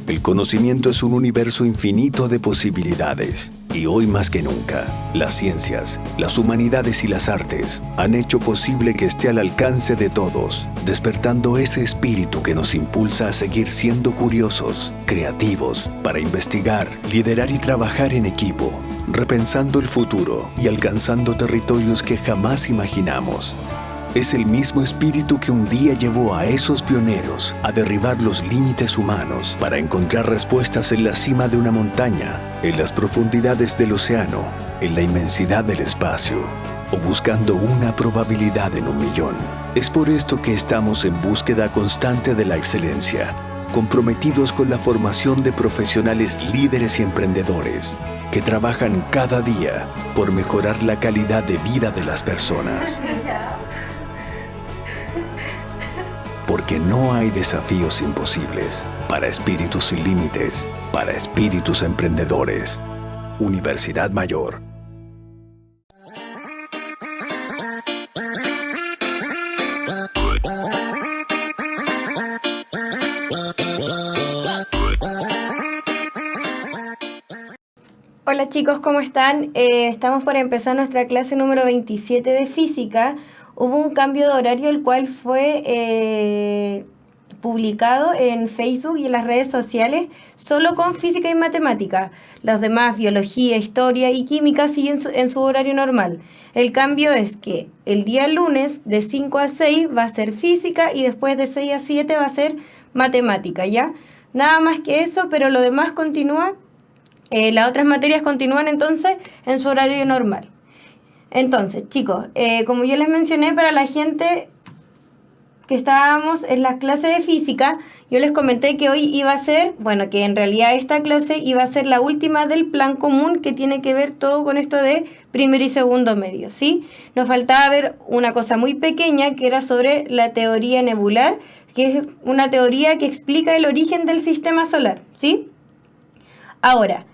El conocimiento es un universo infinito de posibilidades. Y hoy más que nunca, las ciencias, las humanidades y las artes han hecho posible que esté al alcance de todos, despertando ese espíritu que nos impulsa a seguir siendo curiosos, creativos, para investigar, liderar y trabajar en equipo, repensando el futuro y alcanzando territorios que jamás imaginamos. Es el mismo espíritu que un día llevó a esos pioneros a derribar los límites humanos para encontrar respuestas en la cima de una montaña, en las profundidades del océano, en la inmensidad del espacio, o buscando una probabilidad en 1.000.000. Es por esto que estamos en búsqueda constante de la excelencia, comprometidos con la formación de profesionales líderes y emprendedores que trabajan cada día por mejorar la calidad de vida de las personas. Porque no hay desafíos imposibles para espíritus sin límites, para espíritus emprendedores. Universidad Mayor. Hola chicos, ¿cómo están? Estamos por empezar nuestra clase número 27 de física. Hubo un cambio de horario, el cual fue publicado en Facebook y en las redes sociales, solo con física y matemática. Los demás, biología, historia y química, siguen en su horario normal. El cambio es que el día lunes de 5 a 6 va a ser física y después de 6 a 7 va a ser matemática, ¿ya? Nada más que eso, pero lo demás continúa. Las otras materias continúan entonces en su horario normal. Entonces, chicos, como yo les mencioné, para la gente que estábamos en la clase de física, yo les comenté que hoy iba a ser, bueno, que en realidad esta clase iba a ser la última del plan común, que tiene que ver todo con esto de primero y segundo medio, ¿sí? Nos faltaba ver una cosa muy pequeña, que era sobre la teoría nebular, que es una teoría que explica el origen del sistema solar, ¿sí? Ahora,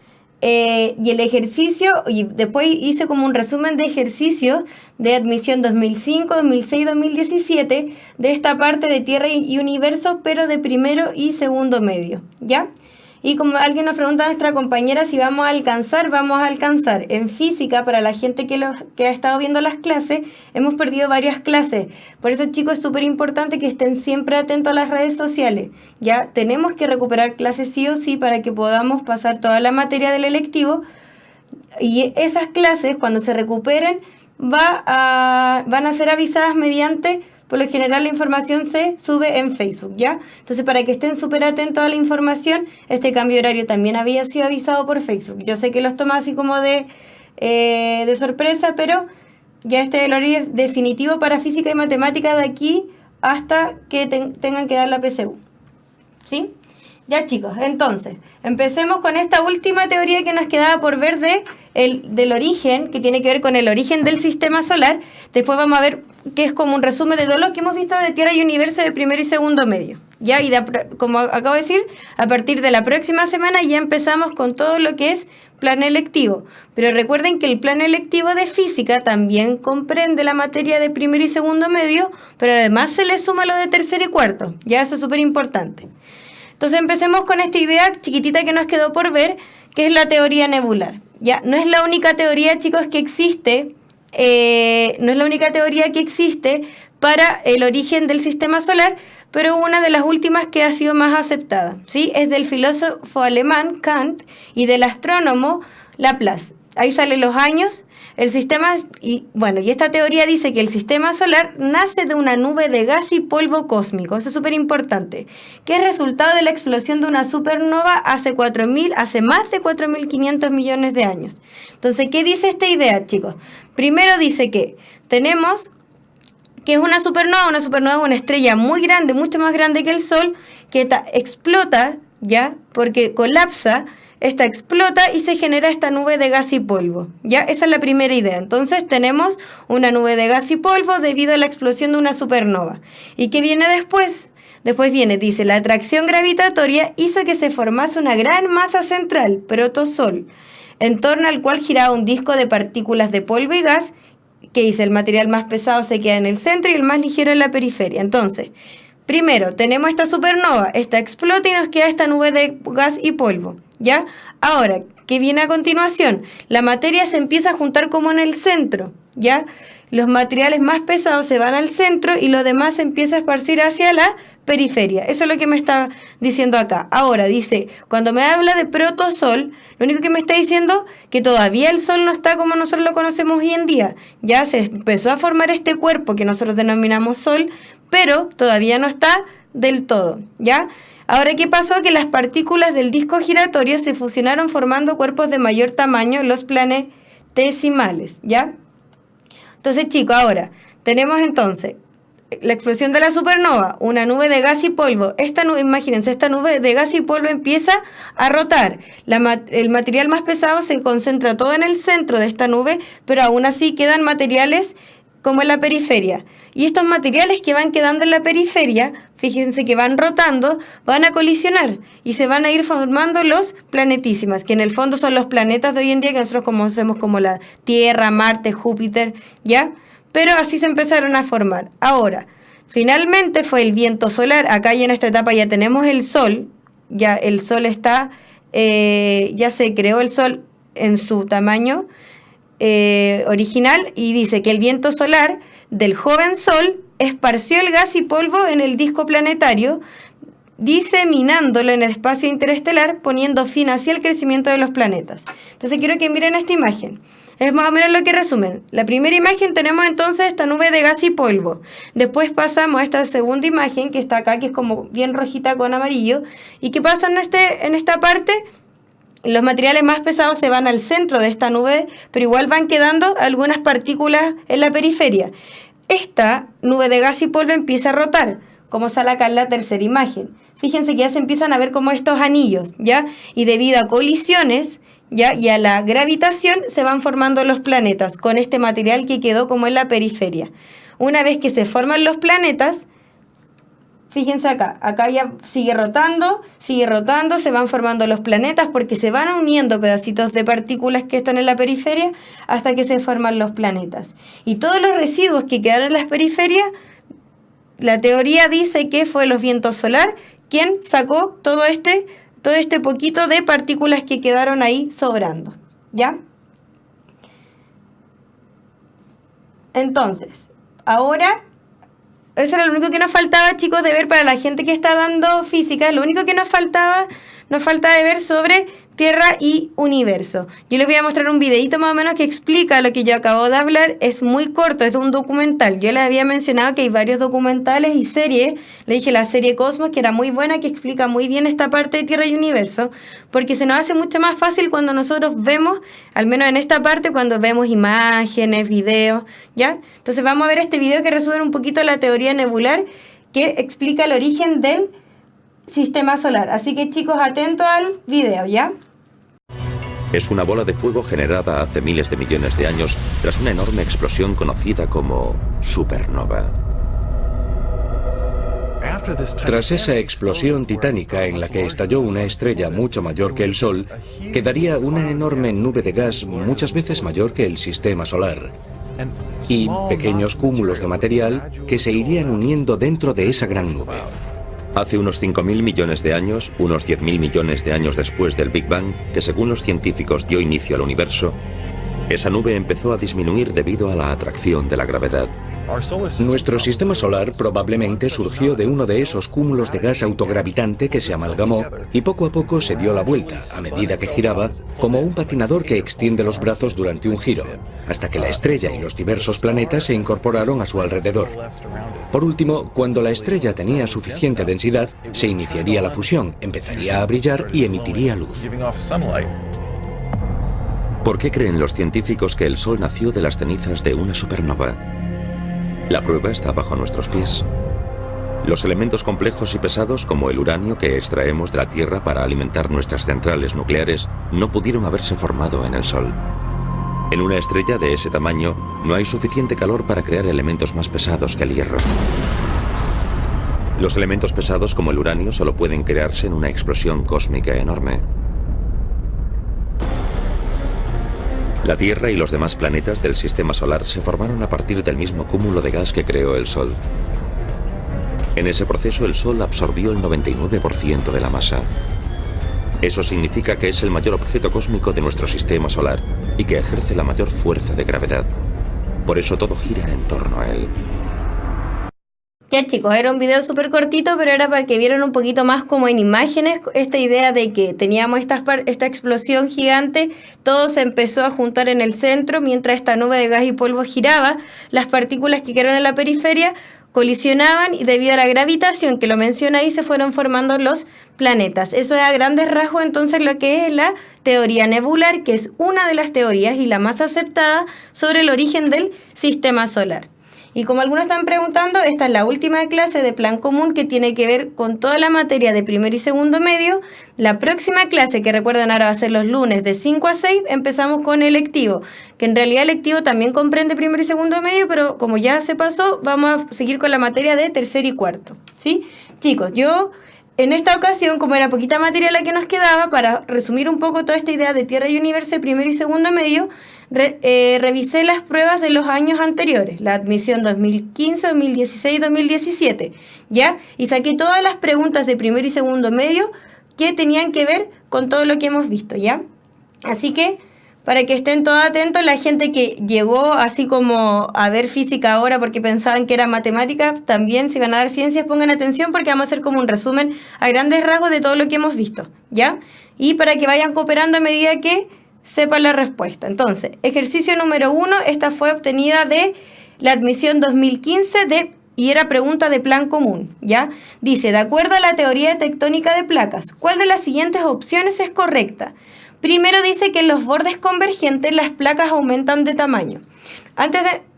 y el ejercicio, y después hice como un resumen de ejercicios de admisión 2005, 2006, 2017, de esta parte de Tierra y Universo, pero de primero y segundo medio, ¿ya? Y como alguien nos pregunta a nuestra compañera si vamos a alcanzar, vamos a alcanzar. En física, para la gente que ha estado viendo las clases, hemos perdido varias clases. Por eso, chicos, es súper importante que estén siempre atentos a las redes sociales. Ya tenemos que recuperar clases sí o sí para que podamos pasar toda la materia del electivo. Y esas clases, cuando se recuperen, van a ser avisadas mediante... Por lo general la información se sube en Facebook, ¿ya? Entonces, para que estén súper atentos a la información, este cambio de horario también había sido avisado por Facebook. Yo sé que los toma así como de sorpresa, pero ya este es el horario definitivo para física y matemática de aquí hasta que tengan que dar la PSU, ¿sí? Ya, chicos, entonces, empecemos con esta última teoría que nos quedaba por ver del origen, que tiene que ver con el origen del sistema solar. Después vamos a ver que es como un resumen de todo lo que hemos visto de Tierra y Universo de primero y segundo medio. Ya, y como acabo de decir, a partir de la próxima semana ya empezamos con todo lo que es plan electivo. Pero recuerden que el plan electivo de física también comprende la materia de primero y segundo medio, pero además se le suma lo de tercero y cuarto. Ya, eso es súper importante. Entonces empecemos con esta idea chiquitita que nos quedó por ver, que es la teoría nebular. Ya, no es la única teoría, chicos, que existe, no es la única teoría que existe para el origen del sistema solar, pero una de las últimas que ha sido más aceptada, ¿sí? Es del filósofo alemán Kant y del astrónomo Laplace. Ahí salen los años, el sistema, y esta teoría dice que el sistema solar nace de una nube de gas y polvo cósmico, eso es súper importante, que es resultado de la explosión de una supernova hace más de 4.500 millones de años. Entonces, ¿qué dice esta idea, chicos? Primero dice que tenemos que es una supernova es una estrella muy grande, mucho más grande que el Sol, que explota, ¿ya? Porque colapsa. Esta explota y se genera esta nube de gas y polvo, ¿ya? Esa es la primera idea. Entonces tenemos una nube de gas y polvo debido a la explosión de una supernova. ¿Y qué viene después? Después dice, la atracción gravitatoria hizo que se formase una gran masa central, protosol, en torno al cual giraba un disco de partículas de polvo y gas, que el material más pesado se queda en el centro y el más ligero en la periferia. Entonces, Primero, tenemos esta supernova, esta explota y nos queda esta nube de gas y polvo, ¿ya? Ahora, ¿qué viene a continuación? La materia se empieza a juntar como en el centro, ¿ya? Los materiales más pesados se van al centro y lo demás se empieza a esparcir hacia la periferia. Eso es lo que me está diciendo acá. Ahora, dice, cuando me habla de protosol, lo único que me está diciendo que todavía el Sol no está como nosotros lo conocemos hoy en día. Ya se empezó a formar este cuerpo que nosotros denominamos Sol, pero todavía no está del todo, ¿ya? Ahora, ¿qué pasó? Que las partículas del disco giratorio se fusionaron formando cuerpos de mayor tamaño, los planetesimales, ¿ya? Entonces, chicos, ahora tenemos entonces la explosión de la supernova, una nube de gas y polvo. Esta nube, imagínense, esta nube de gas y polvo empieza a rotar. El material más pesado se concentra todo en el centro de esta nube, pero aún así quedan materiales como en la periferia. Y estos materiales que van quedando en la periferia, fíjense que van rotando, van a colisionar y se van a ir formando los planetísimas, que en el fondo son los planetas de hoy en día que nosotros conocemos como la Tierra, Marte, Júpiter, ¿ya? Pero así se empezaron a formar. Ahora, finalmente fue el viento solar. Acá y en esta etapa ya tenemos el Sol, ya el Sol está, ya se creó el Sol en su tamaño original, y dice que el viento solar del joven Sol esparció el gas y polvo en el disco planetario, diseminándolo en el espacio interestelar, poniendo fin así al crecimiento de los planetas. Entonces quiero que miren esta imagen. Es más o menos lo que resumen. La primera imagen tenemos entonces esta nube de gas y polvo. Después pasamos a esta segunda imagen que está acá, que es como bien rojita con amarillo. ¿Y qué pasa en esta parte? Los materiales más pesados se van al centro de esta nube, pero igual van quedando algunas partículas en la periferia. Esta nube de gas y polvo empieza a rotar, como sale acá en la tercera imagen. Fíjense que ya se empiezan a ver como estos anillos, ¿ya? Y debido a colisiones, ¿ya? Y a la gravitación se van formando los planetas con este material que quedó como en la periferia. Una vez que se forman los planetas, fíjense acá ya sigue rotando, se van formando los planetas porque se van uniendo pedacitos de partículas que están en la periferia hasta que se forman los planetas. Y todos los residuos que quedaron en las periferias, la teoría dice que fue los vientos solar quien sacó todo este poquito de partículas que quedaron ahí sobrando, ¿ya? Entonces, ahora, eso era lo único que nos faltaba, chicos, de ver para la gente que está dando física. Lo único que nos falta de ver sobre Tierra y universo. Yo les voy a mostrar un videito más o menos que explica lo que yo acabo de hablar. Es muy corto, es de un documental. Yo les había mencionado que hay varios documentales y series. Le dije la serie Cosmos, que era muy buena, que explica muy bien esta parte de Tierra y universo, porque se nos hace mucho más fácil cuando nosotros vemos, al menos en esta parte, cuando vemos imágenes, videos, ¿ya? Entonces vamos a ver este video que resume un poquito la teoría nebular, que explica el origen del sistema solar. Así que, chicos, atentos al video, ¿ya? Es una bola de fuego generada hace miles de millones de años tras una enorme explosión conocida como supernova. Tras esa explosión titánica en la que estalló una estrella mucho mayor que el Sol, quedaría una enorme nube de gas muchas veces mayor que el sistema solar, y pequeños cúmulos de material que se irían uniendo dentro de esa gran nube. Hace unos 5.000 millones de años, unos 10.000 millones de años después del Big Bang, que según los científicos dio inicio al universo, esa nube empezó a disminuir debido a la atracción de la gravedad. Nuestro sistema solar probablemente surgió de uno de esos cúmulos de gas autogravitante que se amalgamó y poco a poco se dio la vuelta, a medida que giraba, como un patinador que extiende los brazos durante un giro, hasta que la estrella y los diversos planetas se incorporaron a su alrededor. Por último, cuando la estrella tenía suficiente densidad, se iniciaría la fusión, empezaría a brillar y emitiría luz. ¿Por qué creen los científicos que el Sol nació de las cenizas de una supernova? La prueba está bajo nuestros pies. Los elementos complejos y pesados, como el uranio que extraemos de la Tierra para alimentar nuestras centrales nucleares, no pudieron haberse formado en el Sol. En una estrella de ese tamaño, no hay suficiente calor para crear elementos más pesados que el hierro. Los elementos pesados, como el uranio, solo pueden crearse en una explosión cósmica enorme. La Tierra y los demás planetas del sistema solar se formaron a partir del mismo cúmulo de gas que creó el Sol. En ese proceso el Sol absorbió el 99% de la masa. Eso significa que es el mayor objeto cósmico de nuestro sistema solar y que ejerce la mayor fuerza de gravedad. Por eso todo gira en torno a él. Ya chicos, era un video súper cortito, pero era para que vieran un poquito más como en imágenes esta idea de que teníamos esta explosión gigante, todo se empezó a juntar en el centro, mientras esta nube de gas y polvo giraba, las partículas que quedaron en la periferia colisionaban y debido a la gravitación que lo menciona ahí se fueron formando los planetas. Eso es a grandes rasgos entonces lo que es la teoría nebular, que es una de las teorías y la más aceptada sobre el origen del sistema solar. Y como algunos están preguntando, esta es la última clase de plan común que tiene que ver con toda la materia de primero y segundo medio. La próxima clase, que recuerden ahora va a ser los lunes de 5 a 6, empezamos con electivo, que en realidad electivo también comprende primero y segundo medio, pero como ya se pasó, vamos a seguir con la materia de tercero y cuarto, ¿sí? Chicos, yo en esta ocasión, como era poquita materia la que nos quedaba, para resumir un poco toda esta idea de Tierra y Universo de primero y segundo medio, revisé las pruebas de los años anteriores, la admisión 2015, 2016, 2017, ¿ya? Y saqué todas las preguntas de primero y segundo medio que tenían que ver con todo lo que hemos visto, ¿ya? Así que, para que estén todos atentos, la gente que llegó así como a ver física ahora porque pensaban que era matemática, también si van a dar ciencias pongan atención porque vamos a hacer como un resumen a grandes rasgos de todo lo que hemos visto, ¿ya? Y para que vayan cooperando a medida que sepan la respuesta. Entonces, ejercicio número 1, esta fue obtenida de la admisión 2015 y era pregunta de plan común, ¿ya? Dice, de acuerdo a la teoría tectónica de placas, ¿cuál de las siguientes opciones es correcta? Primero dice que en los bordes convergentes las placas aumentan de tamaño.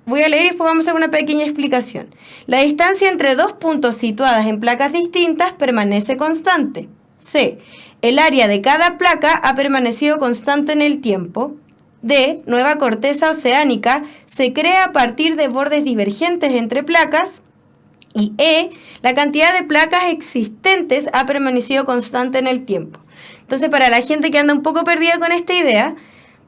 Voy a leer y después vamos a hacer una pequeña explicación. La distancia entre dos puntos situadas en placas distintas permanece constante. C. El área de cada placa ha permanecido constante en el tiempo. D. Nueva corteza oceánica se crea a partir de bordes divergentes entre placas. Y E. La cantidad de placas existentes ha permanecido constante en el tiempo. Entonces, para la gente que anda un poco perdida con esta idea,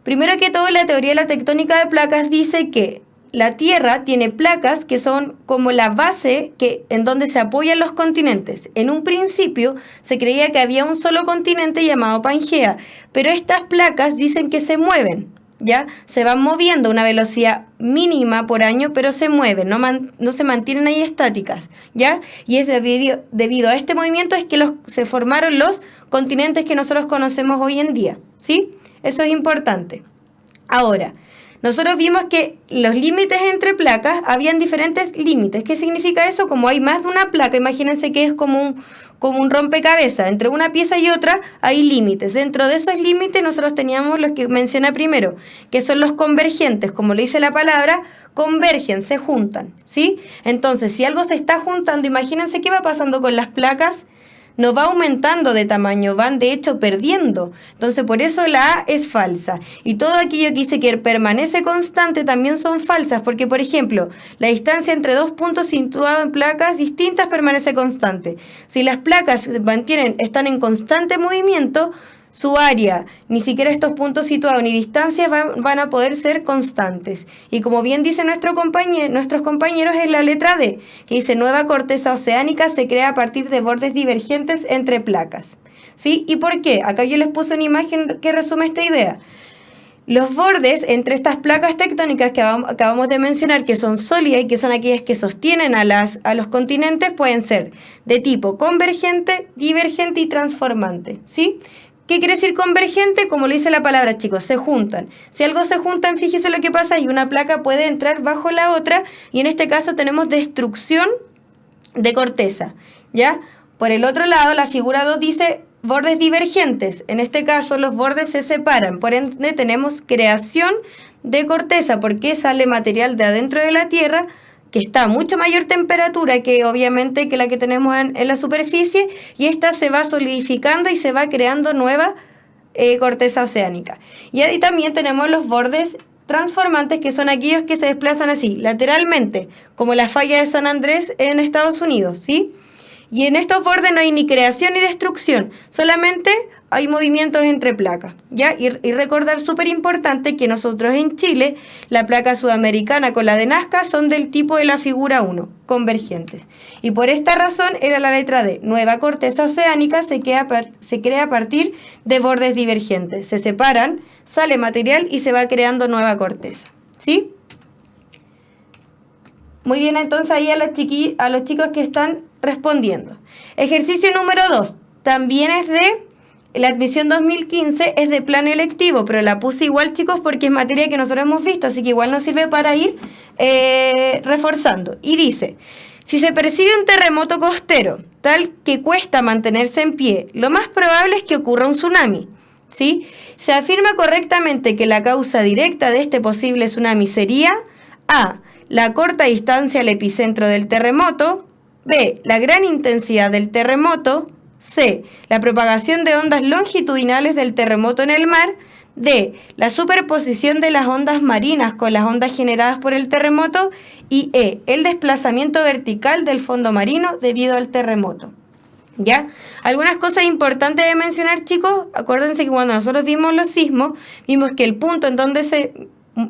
primero que todo, la teoría de la tectónica de placas dice que la Tierra tiene placas que son como la base en donde se apoyan los continentes. En un principio se creía que había un solo continente llamado Pangea, pero estas placas dicen que se mueven, ¿ya? Se van moviendo a una velocidad mínima por año, pero se mueven, no se mantienen ahí estáticas, ¿ya? Y es debido a este movimiento es que se formaron los continentes que nosotros conocemos hoy en día, ¿sí? Eso es importante. Ahora, nosotros vimos que los límites entre placas, habían diferentes límites. ¿Qué significa eso? Como hay más de una placa, imagínense que es como un rompecabezas. Entre una pieza y otra hay límites. Dentro de esos límites nosotros teníamos los que mencioné primero, que son los convergentes. Como le dice la palabra, convergen, se juntan, ¿sí? Entonces, si algo se está juntando, imagínense qué va pasando con las placas. No va aumentando de tamaño, van de hecho perdiendo. Entonces por eso la A es falsa. Y todo aquello que dice que permanece constante también son falsas, porque por ejemplo, la distancia entre dos puntos situados en placas distintas permanece constante. Si las placas están en constante movimiento, su área, ni siquiera estos puntos situados ni distancias van a poder ser constantes. Y como bien dice nuestros compañeros es la letra D, que dice nueva corteza oceánica se crea a partir de bordes divergentes entre placas. ¿Sí? ¿Y por qué? Acá yo les puse una imagen que resume esta idea. Los bordes entre estas placas tectónicas que acabamos de mencionar, que son sólidas y que son aquellas que sostienen a los continentes, pueden ser de tipo convergente, divergente y transformante, ¿sí? ¿Qué quiere decir convergente? Como lo dice la palabra, chicos, se juntan. Si algo se juntan, fíjese lo que pasa, y una placa puede entrar bajo la otra, y en este caso tenemos destrucción de corteza, ¿ya? Por el otro lado, la figura 2 dice bordes divergentes. En este caso, los bordes se separan, por ende tenemos creación de corteza, porque sale material de adentro de la Tierra, que está a mucho mayor temperatura que obviamente que la que tenemos en la superficie, y esta se va solidificando y se va creando nueva corteza oceánica. Y ahí también tenemos los bordes transformantes, que son aquellos que se desplazan así, lateralmente, como la falla de San Andrés en Estados Unidos, ¿sí? Y en estos bordes no hay ni creación ni destrucción, solamente hay movimientos entre placas, ¿ya? Y recordar súper importante que nosotros en Chile, la placa sudamericana con la de Nazca son del tipo de la figura 1, convergentes. Y por esta razón era la letra D. Nueva corteza oceánica se crea a partir de bordes divergentes. Se separan, sale material y se va creando nueva corteza, ¿sí? Muy bien, entonces ahí a los chicos que están respondiendo. Ejercicio número 2, también es de la admisión 2015, es de plano electivo, pero la puse igual, chicos, porque es materia que nosotros hemos visto, así que igual nos sirve para ir reforzando. Y dice, si se percibe un terremoto costero, tal que cuesta mantenerse en pie, lo más probable es que ocurra un tsunami, ¿sí? Se afirma correctamente que la causa directa de este posible tsunami sería A, la corta distancia al epicentro del terremoto, B, la gran intensidad del terremoto, C, la propagación de ondas longitudinales del terremoto en el mar, D, la superposición de las ondas marinas con las ondas generadas por el terremoto, y E, el desplazamiento vertical del fondo marino debido al terremoto. ¿Ya? Algunas cosas importantes de mencionar, chicos, acuérdense que cuando nosotros vimos los sismos, vimos que el punto en donde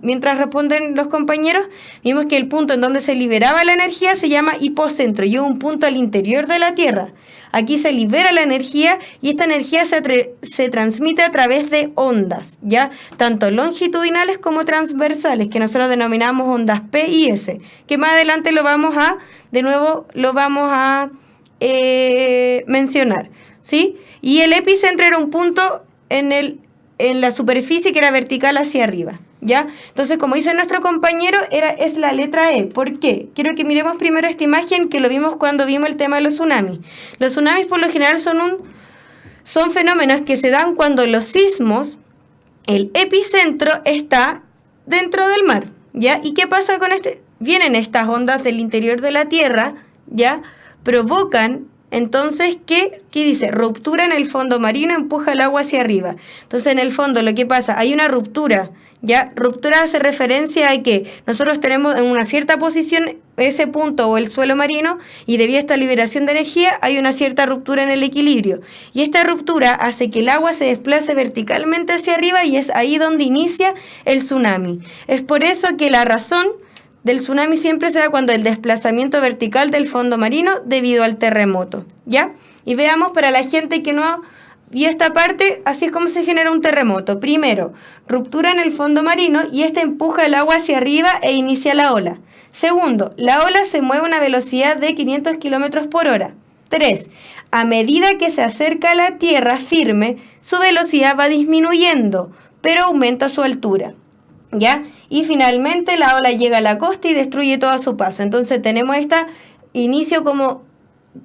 mientras responden los compañeros, vimos que el punto en donde se liberaba la energía se llama hipocentro y es un punto al interior de la Tierra. Aquí se libera la energía y esta energía se transmite a través de ondas, ¿ya? Tanto longitudinales como transversales, que nosotros denominamos ondas P y S, que más adelante lo vamos a mencionar, ¿sí? Y el epicentro era un punto en la superficie que era vertical hacia arriba, ¿ya? Entonces, como dice nuestro compañero, es la letra E. ¿Por qué? Quiero que miremos primero esta imagen que lo vimos cuando vimos el tema de los tsunamis. Los tsunamis por lo general son fenómenos que se dan cuando los sismos, el epicentro está dentro del mar, ¿ya? ¿Y qué pasa con Vienen estas ondas del interior de la Tierra, ¿ya? Provocan, entonces, ¿qué dice? Ruptura en el fondo marino, empuja el agua hacia arriba. Entonces, en el fondo, lo que pasa, hay una ruptura, ¿ya? Ruptura hace referencia a que nosotros tenemos en una cierta posición ese punto o el suelo marino y debido a esta liberación de energía hay una cierta ruptura en el equilibrio. Y esta ruptura hace que el agua se desplace verticalmente hacia arriba y es ahí donde inicia el tsunami. Es por eso que la razón del tsunami siempre se da cuando el desplazamiento vertical del fondo marino debido al terremoto, ¿ya? Y veamos para la gente que no vio esta parte, así es como se genera un terremoto. Primero, ruptura en el fondo marino y este empuja el agua hacia arriba e inicia la ola. Segundo, la ola se mueve a una velocidad de 500 kilómetros por hora. 3. A medida que se acerca a la tierra firme, su velocidad va disminuyendo, pero aumenta su altura, ¿ya? Y finalmente la ola llega a la costa y destruye todo a su paso. Entonces tenemos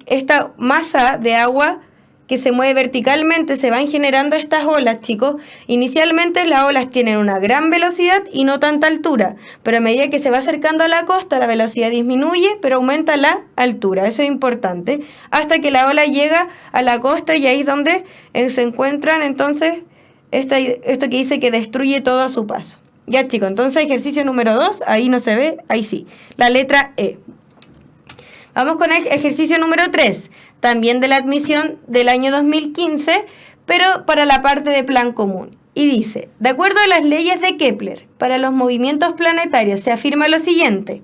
esta masa de agua que se mueve verticalmente, se van generando estas olas, chicos. Inicialmente las olas tienen una gran velocidad y no tanta altura, pero a medida que se va acercando a la costa, la velocidad disminuye, pero aumenta la altura. Eso es importante. Hasta que la ola llega a la costa y ahí es donde se encuentran, entonces, esto que dice que destruye todo a su paso. Ya, chicos, entonces ejercicio número 2, ahí no se ve, ahí sí, la letra E. Vamos con el ejercicio número 3, también de la admisión del año 2015, pero para la parte de plan común. Y dice, de acuerdo a las leyes de Kepler, para los movimientos planetarios se afirma lo siguiente.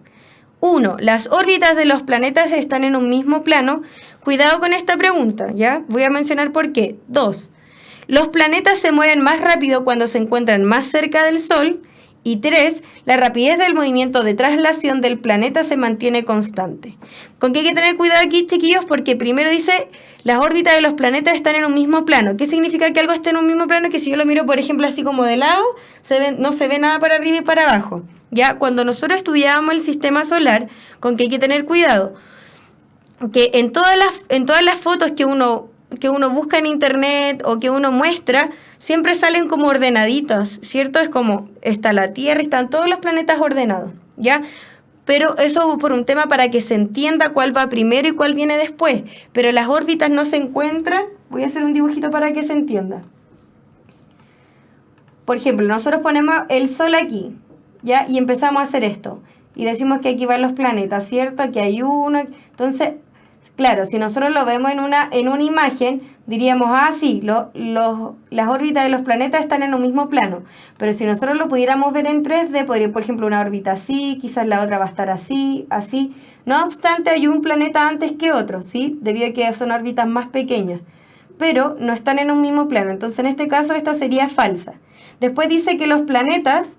1. Las órbitas de los planetas están en un mismo plano. Cuidado con esta pregunta, ¿ya? Voy a mencionar por qué. 2. Los planetas se mueven más rápido cuando se encuentran más cerca del Sol. Y 3, la rapidez del movimiento de traslación del planeta se mantiene constante. ¿Con qué hay que tener cuidado aquí, chiquillos? Porque primero dice, las órbitas de los planetas están en un mismo plano. ¿Qué significa que algo esté en un mismo plano? Que si yo lo miro, por ejemplo, así como de lado, no se ve nada para arriba y para abajo. Ya, cuando nosotros estudiábamos el sistema solar, ¿con qué hay que tener cuidado? Que en todas las fotos que uno busca en internet o que uno muestra, siempre salen como ordenaditos, ¿cierto? Es como, está la Tierra, están todos los planetas ordenados, ¿ya? Pero eso por un tema para que se entienda cuál va primero y cuál viene después. Pero las órbitas no se encuentran. Voy a hacer un dibujito para que se entienda. Por ejemplo, nosotros ponemos el Sol aquí, ¿ya? Y empezamos a hacer esto. Y decimos que aquí van los planetas, ¿cierto? Aquí hay uno. Entonces, Claro, si nosotros lo vemos en una imagen, diríamos, sí, las órbitas de los planetas están en un mismo plano. Pero si nosotros lo pudiéramos ver en 3D, podría, por ejemplo, una órbita así, quizás la otra va a estar así, así. No obstante, hay un planeta antes que otro, ¿sí? Debido a que son órbitas más pequeñas. Pero no están en un mismo plano. Entonces, en este caso, esta sería falsa. Después dice que los planetas,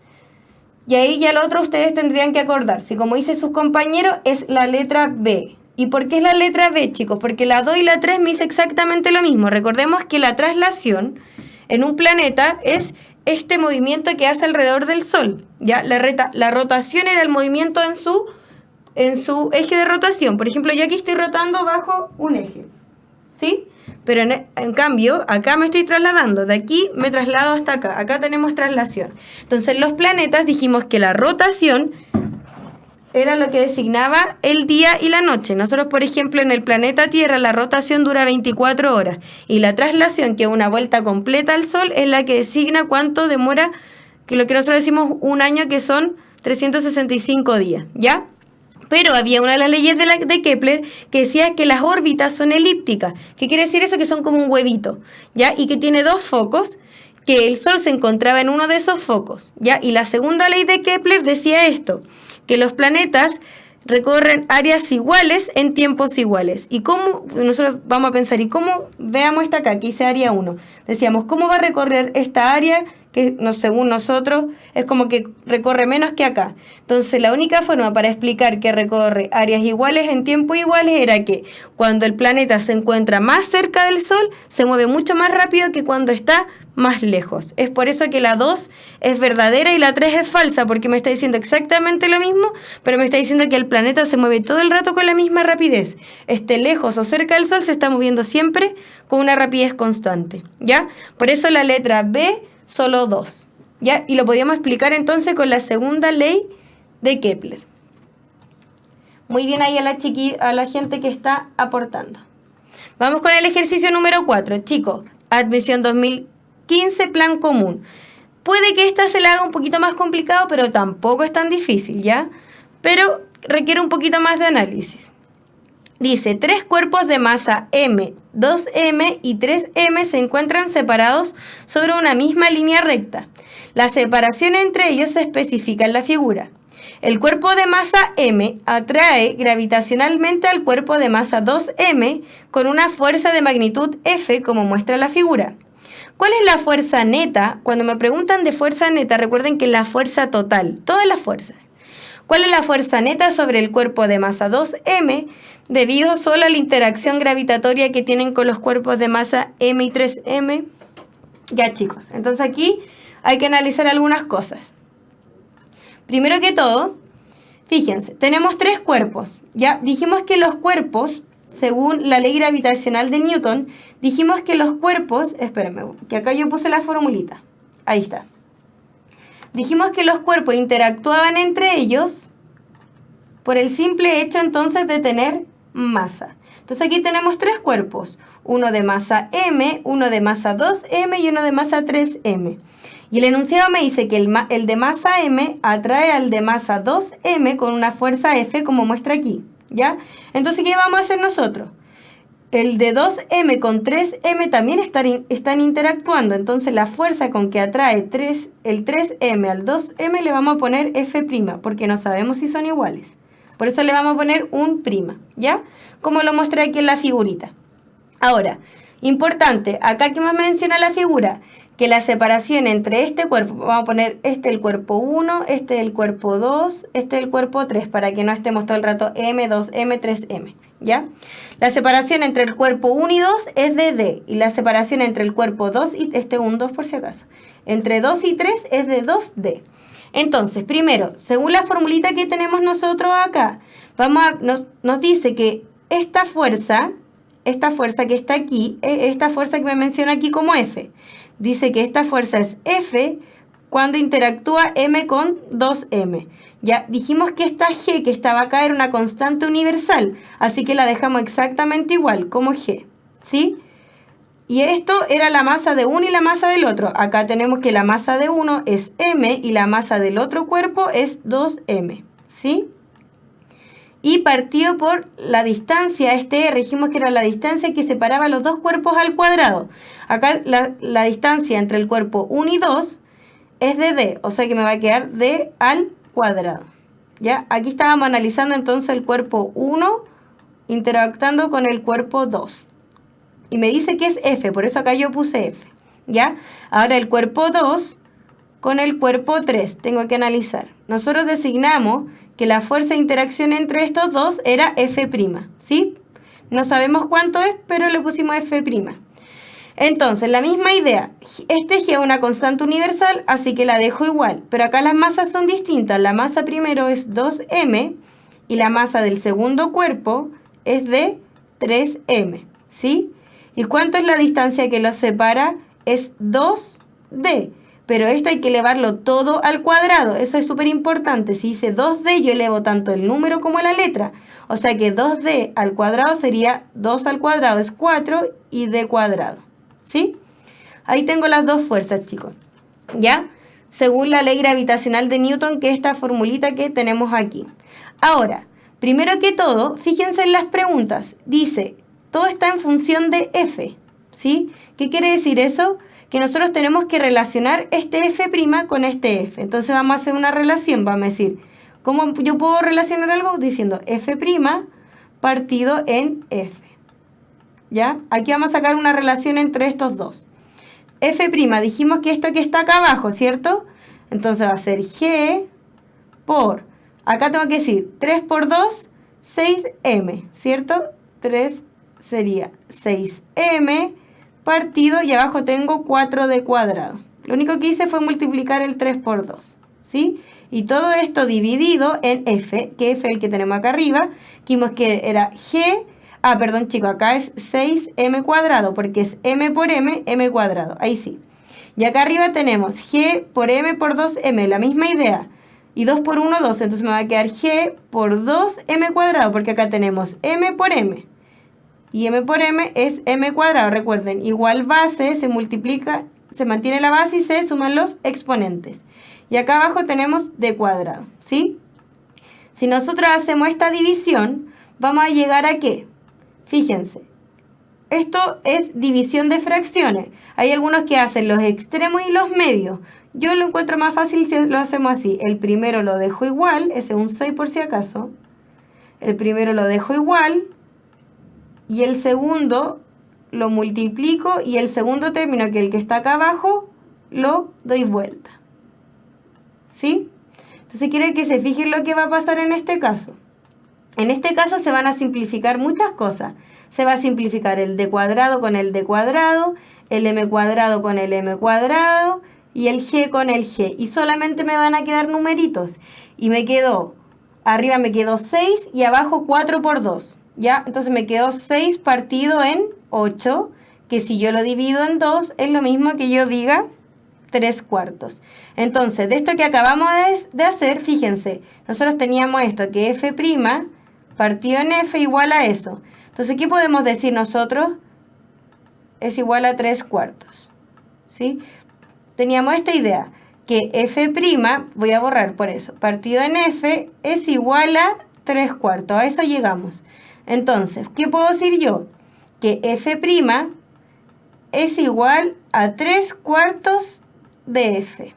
y ahí ya lo otro ustedes tendrían que acordar. Si como dice sus compañeros, es la letra B. ¿Y por qué es la letra B, chicos? Porque la 2 y la 3 me dice exactamente lo mismo. Recordemos que la traslación en un planeta es este movimiento que hace alrededor del Sol. ¿Ya? La rotación era el movimiento en su eje de rotación. Por ejemplo, yo aquí estoy rotando bajo un eje, ¿sí? Pero en cambio, acá me estoy trasladando. De aquí me traslado hasta acá. Acá tenemos traslación. Entonces, los planetas dijimos que la rotación era lo que designaba el día y la noche. Nosotros, por ejemplo, en el planeta Tierra, la rotación dura 24 horas. Y la traslación, que es una vuelta completa al Sol, es la que designa cuánto demora, que lo que nosotros decimos un año, que son 365 días, ¿ya? Pero había una de las leyes de Kepler que decía que las órbitas son elípticas. ¿Qué quiere decir eso? Que son como un huevito, ¿ya? Y que tiene dos focos, que el Sol se encontraba en uno de esos focos, ¿ya? Y la segunda ley de Kepler decía esto, que los planetas recorren áreas iguales en tiempos iguales. ¿Y cómo? Nosotros vamos a pensar, ¿y cómo? Veamos esta acá, que dice área 1. Decíamos, ¿cómo va a recorrer esta área que según nosotros es como que recorre menos que acá? Entonces, la única forma para explicar que recorre áreas iguales en tiempos iguales era que cuando el planeta se encuentra más cerca del Sol, se mueve mucho más rápido que cuando está más lejos. Es por eso que la 2 es verdadera y la 3 es falsa, porque me está diciendo exactamente lo mismo, pero me está diciendo que el planeta se mueve todo el rato con la misma rapidez. Esté lejos o cerca del Sol, se está moviendo siempre con una rapidez constante, ¿ya? Por eso la letra B, solo 2, ¿ya? Y lo podríamos explicar entonces con la segunda ley de Kepler. Muy bien ahí a la gente que está aportando. Vamos con el ejercicio número 4, chicos. Admisión 2015, plan común. Puede que esta se la haga un poquito más complicado, pero tampoco es tan difícil, ¿ya? Pero requiere un poquito más de análisis. Dice, 3 cuerpos de masa M, 2M y 3M se encuentran separados sobre una misma línea recta. La separación entre ellos se especifica en la figura. El cuerpo de masa M atrae gravitacionalmente al cuerpo de masa 2M con una fuerza de magnitud F, como muestra la figura. ¿Cuál es la fuerza neta? Cuando me preguntan de fuerza neta, recuerden que es la fuerza total, todas las fuerzas. ¿Cuál es la fuerza neta sobre el cuerpo de masa 2M debido solo a la interacción gravitatoria que tienen con los cuerpos de masa M y 3M? Ya, chicos, entonces aquí hay que analizar algunas cosas. Primero que todo, fíjense, tenemos 3 cuerpos. Ya dijimos que los cuerpos, según la ley gravitacional de Newton, dijimos que los cuerpos, espérenme, que acá yo puse la formulita, ahí está. Dijimos que los cuerpos interactuaban entre ellos por el simple hecho entonces de tener masa. Entonces aquí tenemos 3 cuerpos, uno de masa M, uno de masa 2M y uno de masa 3M. Y el enunciado me dice que el de masa M atrae al de masa 2M con una fuerza F, como muestra aquí, ¿ya? Entonces, ¿qué vamos a hacer nosotros? El de 2M con 3M también están interactuando, entonces la fuerza con que atrae el 3M al 2M le vamos a poner F', porque no sabemos si son iguales. Por eso le vamos a poner un prima, ¿ya? Como lo mostré aquí en la figurita. Ahora, importante, acá que más menciona la figura, que la separación entre este cuerpo, vamos a poner este el cuerpo 1, este el cuerpo 2, este el cuerpo 3, para que no estemos todo el rato M, 2M, 3M, ¿ya? La separación entre el cuerpo 1 y 2 es de D, y la separación entre el cuerpo 2 y, un 2 por si acaso, entre 2 y 3 es de 2D. Entonces, primero, según la formulita que tenemos nosotros acá, nos dice que esta fuerza que está aquí, esta fuerza que me menciona aquí como F, dice que esta fuerza es F cuando interactúa M con 2M. Ya dijimos que esta G que estaba acá era una constante universal, así que la dejamos exactamente igual, como G, ¿sí? Y esto era la masa de uno y la masa del otro. Acá tenemos que la masa de uno es M y la masa del otro cuerpo es 2M, ¿sí? y partido por la distancia, este R, dijimos que era la distancia que separaba los dos cuerpos al cuadrado. Acá la distancia entre el cuerpo 1 y 2 es de D, o sea que me va a quedar D al cuadrado. ¿Ya? Aquí estábamos analizando entonces el cuerpo 1 interactuando con el cuerpo 2. Y me dice que es F, por eso acá yo puse F. ¿Ya? Ahora el cuerpo 2 con el cuerpo 3, tengo que analizar. Nosotros designamos que la fuerza de interacción entre estos dos era F', ¿sí? No sabemos cuánto es, pero le pusimos F'. Entonces, la misma idea, este G es una constante universal, así que la dejo igual, pero acá las masas son distintas. La masa primero es 2m y la masa del segundo cuerpo es de 3m, ¿sí? ¿Y cuánto es la distancia que los separa? Es 2d, pero esto hay que elevarlo todo al cuadrado, eso es súper importante. Si dice 2d, yo elevo tanto el número como la letra, o sea que 2d al cuadrado sería 2 al cuadrado es 4 y d cuadrado. ¿Sí? Ahí tengo las dos fuerzas, chicos. ¿Ya? Según la ley gravitacional de Newton, que es esta formulita que tenemos aquí. Ahora, primero que todo, fíjense en las preguntas. Dice, todo está en función de F. ¿Sí? ¿Qué quiere decir eso? Que nosotros tenemos que relacionar este F' con este F. Entonces vamos a hacer una relación. Vamos a decir, ¿cómo yo puedo relacionar algo? Diciendo F' partido en F. ¿Ya? Aquí vamos a sacar una relación entre estos dos. F', dijimos que esto que está acá abajo, ¿cierto? Entonces va a ser G por, acá tengo que decir 3 por 2, 6m, ¿cierto? 3 sería 6m partido y abajo tengo 4d cuadrado. Lo único que hice fue multiplicar el 3 por 2, ¿sí? Y todo esto dividido en F, que F es el que tenemos acá arriba, dijimos que era G. Perdón, chicos, acá es 6m cuadrado, porque es m por m, m cuadrado. Ahí sí. Y acá arriba tenemos g por m por 2m, la misma idea. Y 2 por 1, 2. Entonces me va a quedar g por 2m cuadrado, porque acá tenemos m por m. Y m por m es m cuadrado. Recuerden, igual base se multiplica, se mantiene la base y se suman los exponentes. Y acá abajo tenemos d cuadrado, ¿sí? Si nosotros hacemos esta división, vamos a llegar a ¿qué? Fíjense, esto es división de fracciones. Hay algunos que hacen los extremos y los medios. Yo lo encuentro más fácil si lo hacemos así. El primero lo dejo igual, ese es un 6 por si acaso. El primero lo dejo igual y el segundo lo multiplico y el segundo término, que es el que está acá abajo, lo doy vuelta. ¿Sí? Entonces quiero que se fijen lo que va a pasar en este caso. En este caso se van a simplificar muchas cosas. Se va a simplificar el d cuadrado con el d cuadrado, el m cuadrado con el m cuadrado y el g con el g. Y solamente me van a quedar numeritos. Y me quedó, arriba me quedó 6 y abajo 4 por 2. ¿Ya? Entonces me quedó 6 partido en 8, que si yo lo divido en 2 es lo mismo que yo diga 3 cuartos. Entonces, de esto que acabamos de hacer, fíjense, nosotros teníamos esto, que f' partido en f igual a eso. Entonces, ¿qué podemos decir nosotros? Es igual a 3 cuartos. ¿Sí? Teníamos esta idea, que f', voy a borrar por eso, partido en f es igual a 3 cuartos. A eso llegamos. Entonces, ¿qué puedo decir yo? Que f' es igual a 3 cuartos de f.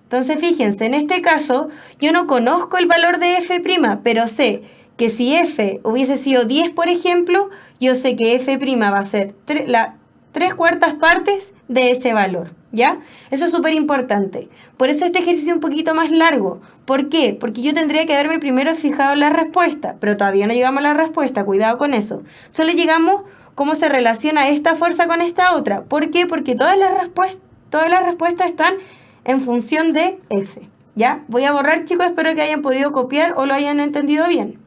Entonces, fíjense, en este caso, yo no conozco el valor de f', pero sé que si f hubiese sido 10, por ejemplo, yo sé que f' va a ser 3 cuartas partes de ese valor, ¿ya? Eso es súper importante. Por eso este ejercicio es un poquito más largo. ¿Por qué? Porque yo tendría que haberme primero fijado en la respuesta, pero todavía no llegamos a la respuesta, cuidado con eso. Solo llegamos cómo se relaciona esta fuerza con esta otra. ¿Por qué? Porque todas las respuestas están en función de f, ¿ya? Voy a borrar, chicos, espero que hayan podido copiar o lo hayan entendido bien.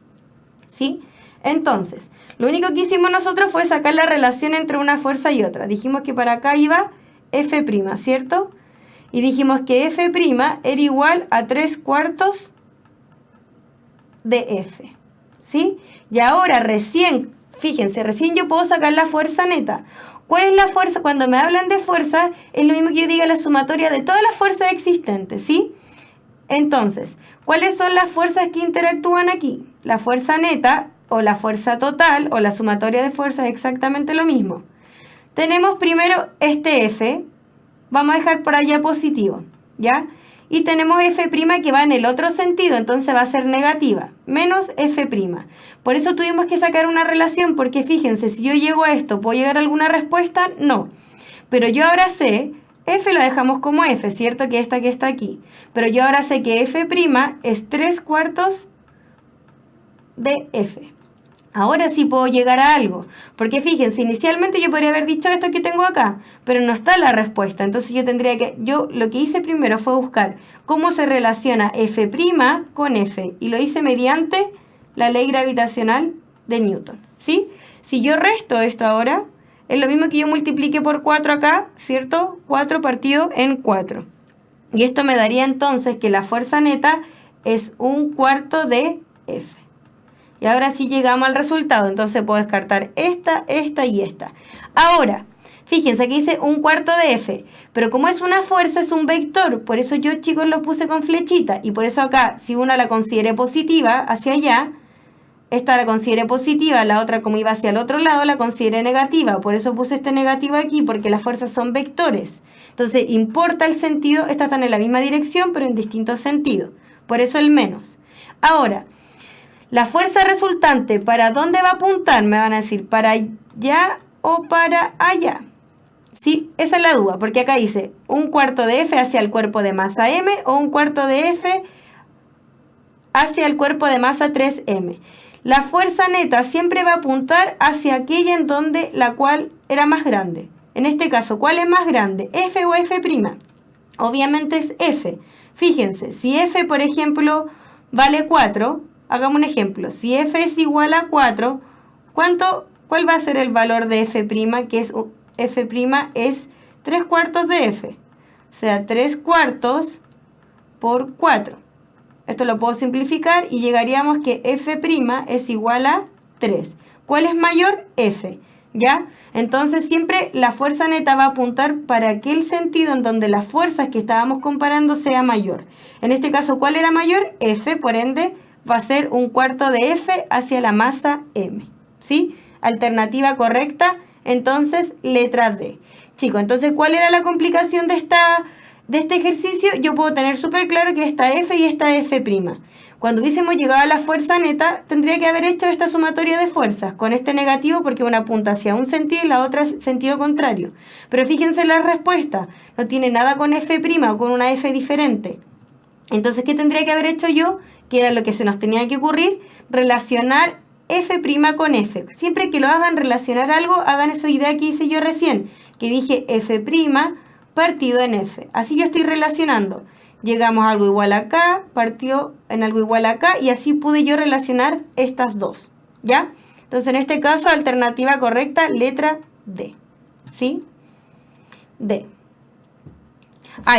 ¿Sí? Entonces, lo único que hicimos nosotros fue sacar la relación entre una fuerza y otra. Dijimos que para acá iba f', ¿cierto? Y dijimos que f' era igual a 3 cuartos de f, ¿sí? Y ahora recién, fíjense, recién yo puedo sacar la fuerza neta. ¿Cuál es la fuerza? Cuando me hablan de fuerza, es lo mismo que yo diga la sumatoria de todas las fuerzas existentes, ¿sí? Entonces, ¿cuáles son las fuerzas que interactúan aquí? La fuerza neta o la fuerza total o la sumatoria de fuerzas es exactamente lo mismo. Tenemos primero este F, vamos a dejar por allá positivo, ¿ya? Y tenemos F' que va en el otro sentido, entonces va a ser negativa, menos F'. Por eso tuvimos que sacar una relación, porque fíjense, si yo llego a esto, ¿puedo llegar a alguna respuesta? No. Pero yo ahora sé, F la dejamos como F, ¿cierto? Que esta que está aquí. Pero yo ahora sé que F' es 3/4 de F. Ahora sí puedo llegar a algo, porque fíjense, inicialmente yo podría haber dicho esto que tengo acá, pero no está la respuesta, entonces yo lo que hice primero fue buscar cómo se relaciona F' con F, y lo hice mediante la ley gravitacional de Newton, ¿sí? Si yo resto esto ahora, es lo mismo que yo multiplique por 4 acá, ¿cierto? 4 partido en 4, y esto me daría entonces que la fuerza neta es 1/4 de F. Y ahora sí llegamos al resultado. Entonces puedo descartar esta, esta y esta. Ahora, fíjense que dice 1/4 de F. Pero como es una fuerza, es un vector. Por eso yo, chicos, lo puse con flechita. Y por eso acá, si una la consideré positiva, hacia allá, esta la consideré positiva, la otra como iba hacia el otro lado, la consideré negativa. Por eso puse este negativo aquí, porque las fuerzas son vectores. Entonces, importa el sentido. Estas están en la misma dirección, pero en distintos sentidos. Por eso el menos. Ahora, la fuerza resultante, ¿para dónde va a apuntar? Me van a decir, ¿para allá o para allá? Sí, esa es la duda, porque acá dice 1/4 de F hacia el cuerpo de masa M o 1/4 de F hacia el cuerpo de masa 3M. La fuerza neta siempre va a apuntar hacia aquella en donde la cual era más grande. En este caso, ¿cuál es más grande? ¿F o F'? Obviamente es F. Fíjense, si F, por ejemplo, vale 4... Hagamos un ejemplo. Si F es igual a 4, ¿cuál va a ser el valor de F'? Que es F' es 3/4 de F. O sea, 3/4 por 4. Esto lo puedo simplificar y llegaríamos que F' es igual a 3. ¿Cuál es mayor? F. ¿Ya? Entonces siempre la fuerza neta va a apuntar para aquel sentido en donde las fuerzas que estábamos comparando sea mayor. En este caso, ¿cuál era mayor? F, por ende, va a ser 1/4 de F hacia la masa M, ¿sí? Alternativa correcta, entonces, letra D. Chicos, entonces, ¿cuál era la complicación de este ejercicio? Yo puedo tener súper claro que esta F y esta F'. Cuando hubiésemos llegado a la fuerza neta, tendría que haber hecho esta sumatoria de fuerzas, con este negativo, porque una apunta hacia un sentido y la otra sentido contrario. Pero fíjense la respuesta, no tiene nada con F' o con una F diferente. Entonces, ¿qué tendría que haber hecho yo? Que era lo que se nos tenía que ocurrir, relacionar F' con F. Siempre que lo hagan relacionar algo, hagan esa idea que hice yo recién, que dije F' partido en F. Así yo estoy relacionando. Llegamos a algo igual acá, partió en algo igual acá, y así pude yo relacionar estas dos, ¿ya? Entonces, en este caso, alternativa correcta, letra D, ¿sí? D.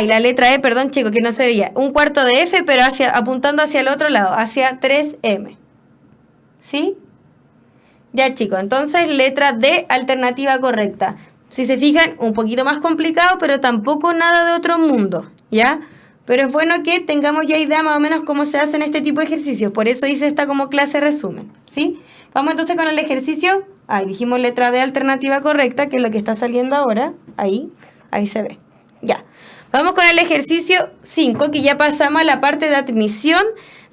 Y la letra E, perdón, chicos, que no se veía. 1/4 de F, pero apuntando hacia el otro lado, hacia 3M. ¿Sí? Ya, chicos, entonces letra D, alternativa correcta. Si se fijan, un poquito más complicado, pero tampoco nada de otro mundo, ¿ya? Pero es bueno que tengamos ya idea más o menos cómo se hacen este tipo de ejercicios. Por eso hice esta como clase resumen, ¿sí? Vamos entonces con el ejercicio. Dijimos letra D, alternativa correcta, que es lo que está saliendo ahora. Ahí se ve. Ya. Vamos con el ejercicio 5, que ya pasamos a la parte de admisión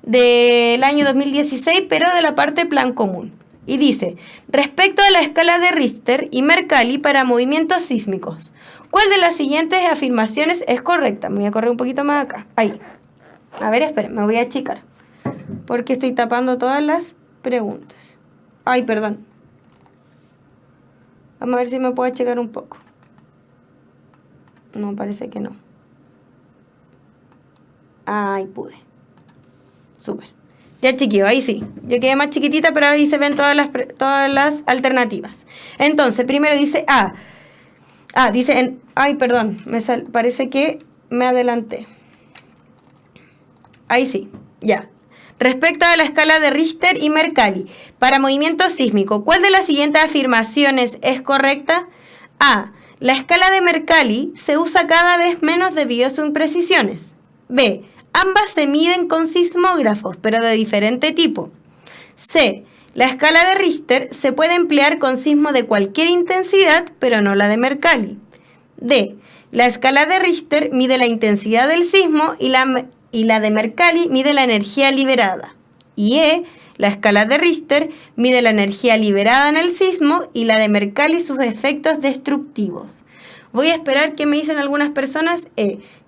del año 2016, pero de la parte plan común. Y dice, respecto a la escala de Richter y Mercalli para movimientos sísmicos, ¿cuál de las siguientes afirmaciones es correcta? Me voy a correr un poquito más acá. Ahí. A ver, esperen, me voy a achicar, porque estoy tapando todas las preguntas. Perdón. Vamos a ver si me puedo achicar un poco. No, parece que no. Pude. Súper. Ya, chiquillo, ahí sí. Yo quedé más chiquitita, pero ahí se ven todas las alternativas. Entonces, primero dice A. Dice perdón. Parece que me adelanté. Ahí sí. Ya. Respecto a la escala de Richter y Mercalli para movimiento sísmico, ¿cuál de las siguientes afirmaciones es correcta? A. La escala de Mercalli se usa cada vez menos debido a sus imprecisiones. B. Ambas se miden con sismógrafos, pero de diferente tipo. C. La escala de Richter se puede emplear con sismo de cualquier intensidad, pero no la de Mercalli. D. La escala de Richter mide la intensidad del sismo y la de Mercalli mide la energía liberada. Y E. La escala de Richter mide la energía liberada en el sismo y la de Mercalli sus efectos destructivos. Voy a esperar que me dicen algunas personas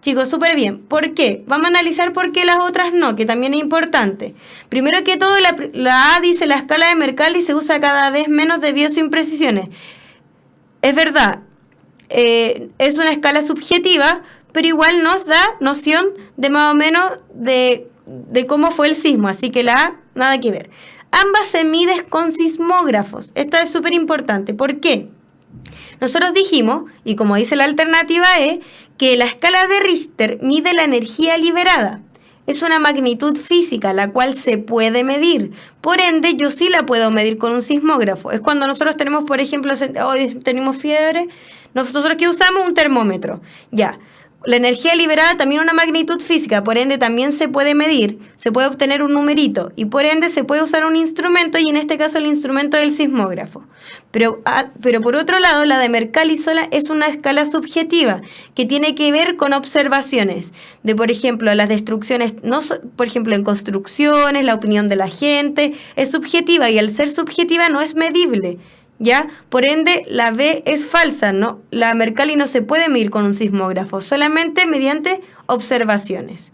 Chicos, súper bien. ¿Por qué? Vamos a analizar por qué las otras no, que también es importante. Primero que todo, la A dice la escala de Mercalli se usa cada vez menos debido a sus imprecisiones. Es verdad, es una escala subjetiva, pero igual nos da noción de más o menos de cómo fue el sismo, así que la A, nada que ver. Ambas se miden con sismógrafos. Esto es súper importante. ¿Por qué? Nosotros dijimos, y como dice la alternativa E, que la escala de Richter mide la energía liberada. Es una magnitud física, la cual se puede medir. Por ende, yo sí la puedo medir con un sismógrafo. Es cuando nosotros tenemos, por ejemplo, hoy tenemos fiebre, nosotros ¿qué usamos? Un termómetro. Ya. La energía liberada también es una magnitud física, por ende también se puede medir, se puede obtener un numerito y por ende se puede usar un instrumento y en este caso el instrumento del sismógrafo. Pero por otro lado, la de Mercalli sola es una escala subjetiva que tiene que ver con observaciones de, por ejemplo, las destrucciones, por ejemplo, en construcciones, la opinión de la gente, es subjetiva y al ser subjetiva no es medible. ¿Ya? Por ende, la B es falsa, ¿no? La Mercalli no se puede medir con un sismógrafo, solamente mediante observaciones.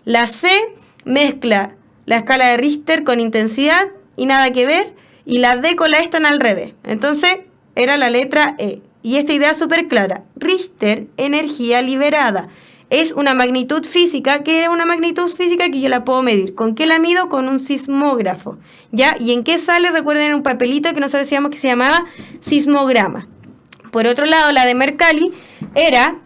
La C mezcla la escala de Richter con intensidad y nada que ver, y la D con la E están al revés. Entonces, era la letra E. Y esta idea es súper clara. Richter, energía liberada. Es una magnitud física, que es una magnitud física que yo la puedo medir. ¿Con qué la mido? Con un sismógrafo. ¿Ya? ¿Y en qué sale? Recuerden un papelito que nosotros decíamos que se llamaba sismograma. Por otro lado, la de Mercalli era...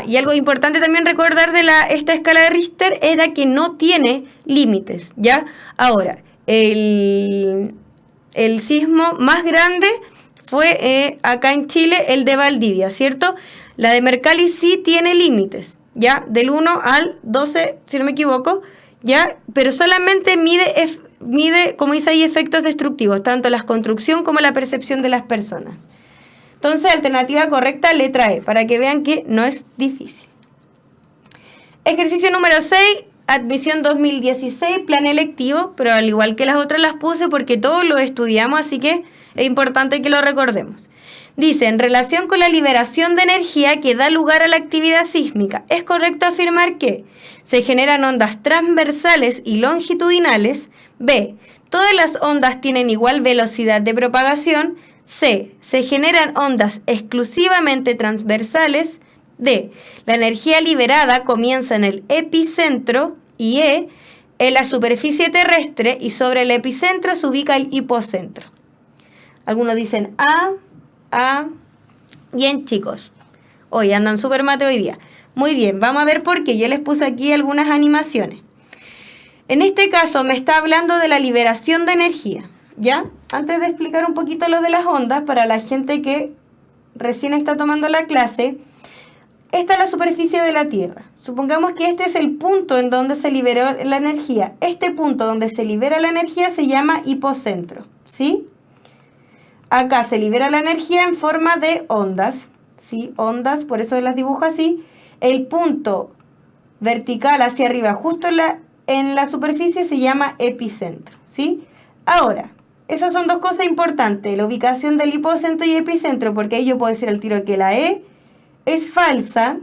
y algo importante también recordar de esta escala de Richter era que no tiene límites, ¿ya? Ahora, el sismo más grande fue acá en Chile, el de Valdivia, ¿cierto? La de Mercalli sí tiene límites, ¿ya? Del 1 al 12, si no me equivoco, ¿ya? Pero solamente mide, como dice ahí, efectos destructivos, tanto la construcción como la percepción de las personas. Entonces, alternativa correcta, letra E, para que vean que no es difícil. Ejercicio número 6, admisión 2016, plan electivo, pero al igual que las otras las puse porque todos lo estudiamos, así que es importante que lo recordemos. Dice, en relación con la liberación de energía que da lugar a la actividad sísmica, ¿es correcto afirmar que se generan ondas transversales y longitudinales? B, todas las ondas tienen igual velocidad de propagación. C, se generan ondas exclusivamente transversales. D, la energía liberada comienza en el epicentro. Y E, en la superficie terrestre y sobre el epicentro se ubica el hipocentro. Algunos dicen A. Bien, chicos. Hoy andan súper mate hoy día. Muy bien, vamos a ver por qué. Yo les puse aquí algunas animaciones. En este caso me está hablando de la liberación de energía, ¿ya? Antes de explicar un poquito lo de las ondas, para la gente que recién está tomando la clase, esta es la superficie de la Tierra. Supongamos que este es el punto en donde se liberó la energía. Este punto donde se libera la energía se llama hipocentro, ¿sí? Acá se libera la energía en forma de ondas, ¿sí? Ondas, por eso las dibujo así. El punto vertical hacia arriba, justo en la superficie, se llama epicentro, ¿sí? Ahora, esas son dos cosas importantes, la ubicación del hipocentro y epicentro, porque ahí yo puedo decir al tiro que la E es falsa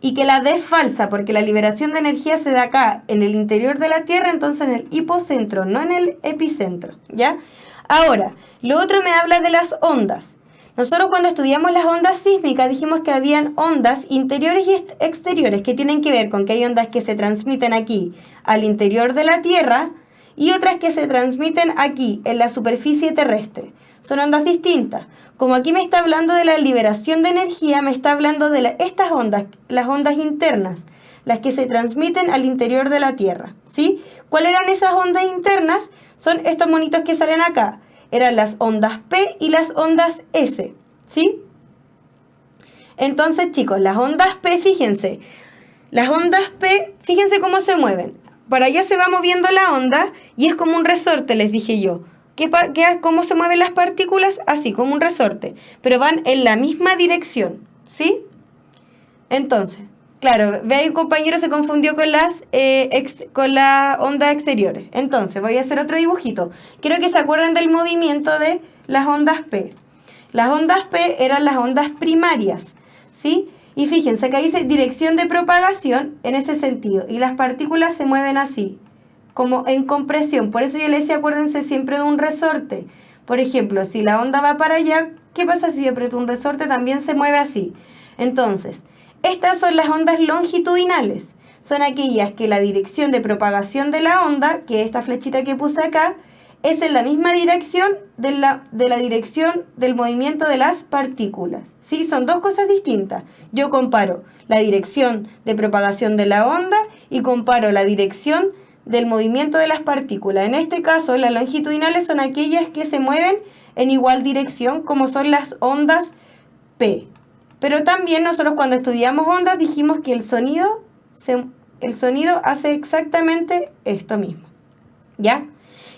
y que la D es falsa, porque la liberación de energía se da acá, en el interior de la Tierra, entonces en el hipocentro, no en el epicentro, ¿ya? Ahora, lo otro me habla de las ondas. Nosotros cuando estudiamos las ondas sísmicas dijimos que habían ondas interiores y exteriores que tienen que ver con que hay ondas que se transmiten aquí al interior de la Tierra y otras que se transmiten aquí en la superficie terrestre. Son ondas distintas. Como aquí me está hablando de la liberación de energía, me está hablando de estas ondas, las ondas internas, las que se transmiten al interior de la Tierra, ¿sí? ¿Cuáles eran esas ondas internas? Son estos monitos que salen acá. Eran las ondas P y las ondas S, ¿sí? Entonces, chicos, las ondas P, fíjense, Las ondas P, fíjense cómo se mueven. Para allá se va moviendo la onda y es como un resorte, les dije yo. ¿Cómo se mueven las partículas? Así, como un resorte. Pero van en la misma dirección, ¿sí? Entonces, claro, ve ahí un compañero se confundió con las ondas exteriores. Entonces, voy a hacer otro dibujito. Quiero que se acuerden del movimiento de las ondas P. Las ondas P eran las ondas primarias, ¿sí? Y fíjense, acá dice dirección de propagación en ese sentido. Y las partículas se mueven así, como en compresión. Por eso yo les decía, acuérdense siempre de un resorte. Por ejemplo, si la onda va para allá, ¿qué pasa si yo aprieto un resorte? También se mueve así. Entonces, estas son las ondas longitudinales. Son aquellas que la dirección de propagación de la onda, que esta flechita que puse acá, es en la misma dirección de la dirección del movimiento de las partículas. ¿Sí? Son dos cosas distintas. Yo comparo la dirección de propagación de la onda y comparo la dirección del movimiento de las partículas. En este caso, las longitudinales son aquellas que se mueven en igual dirección, como son las ondas P. Pero también nosotros cuando estudiamos ondas dijimos que el sonido hace exactamente esto mismo, ¿ya?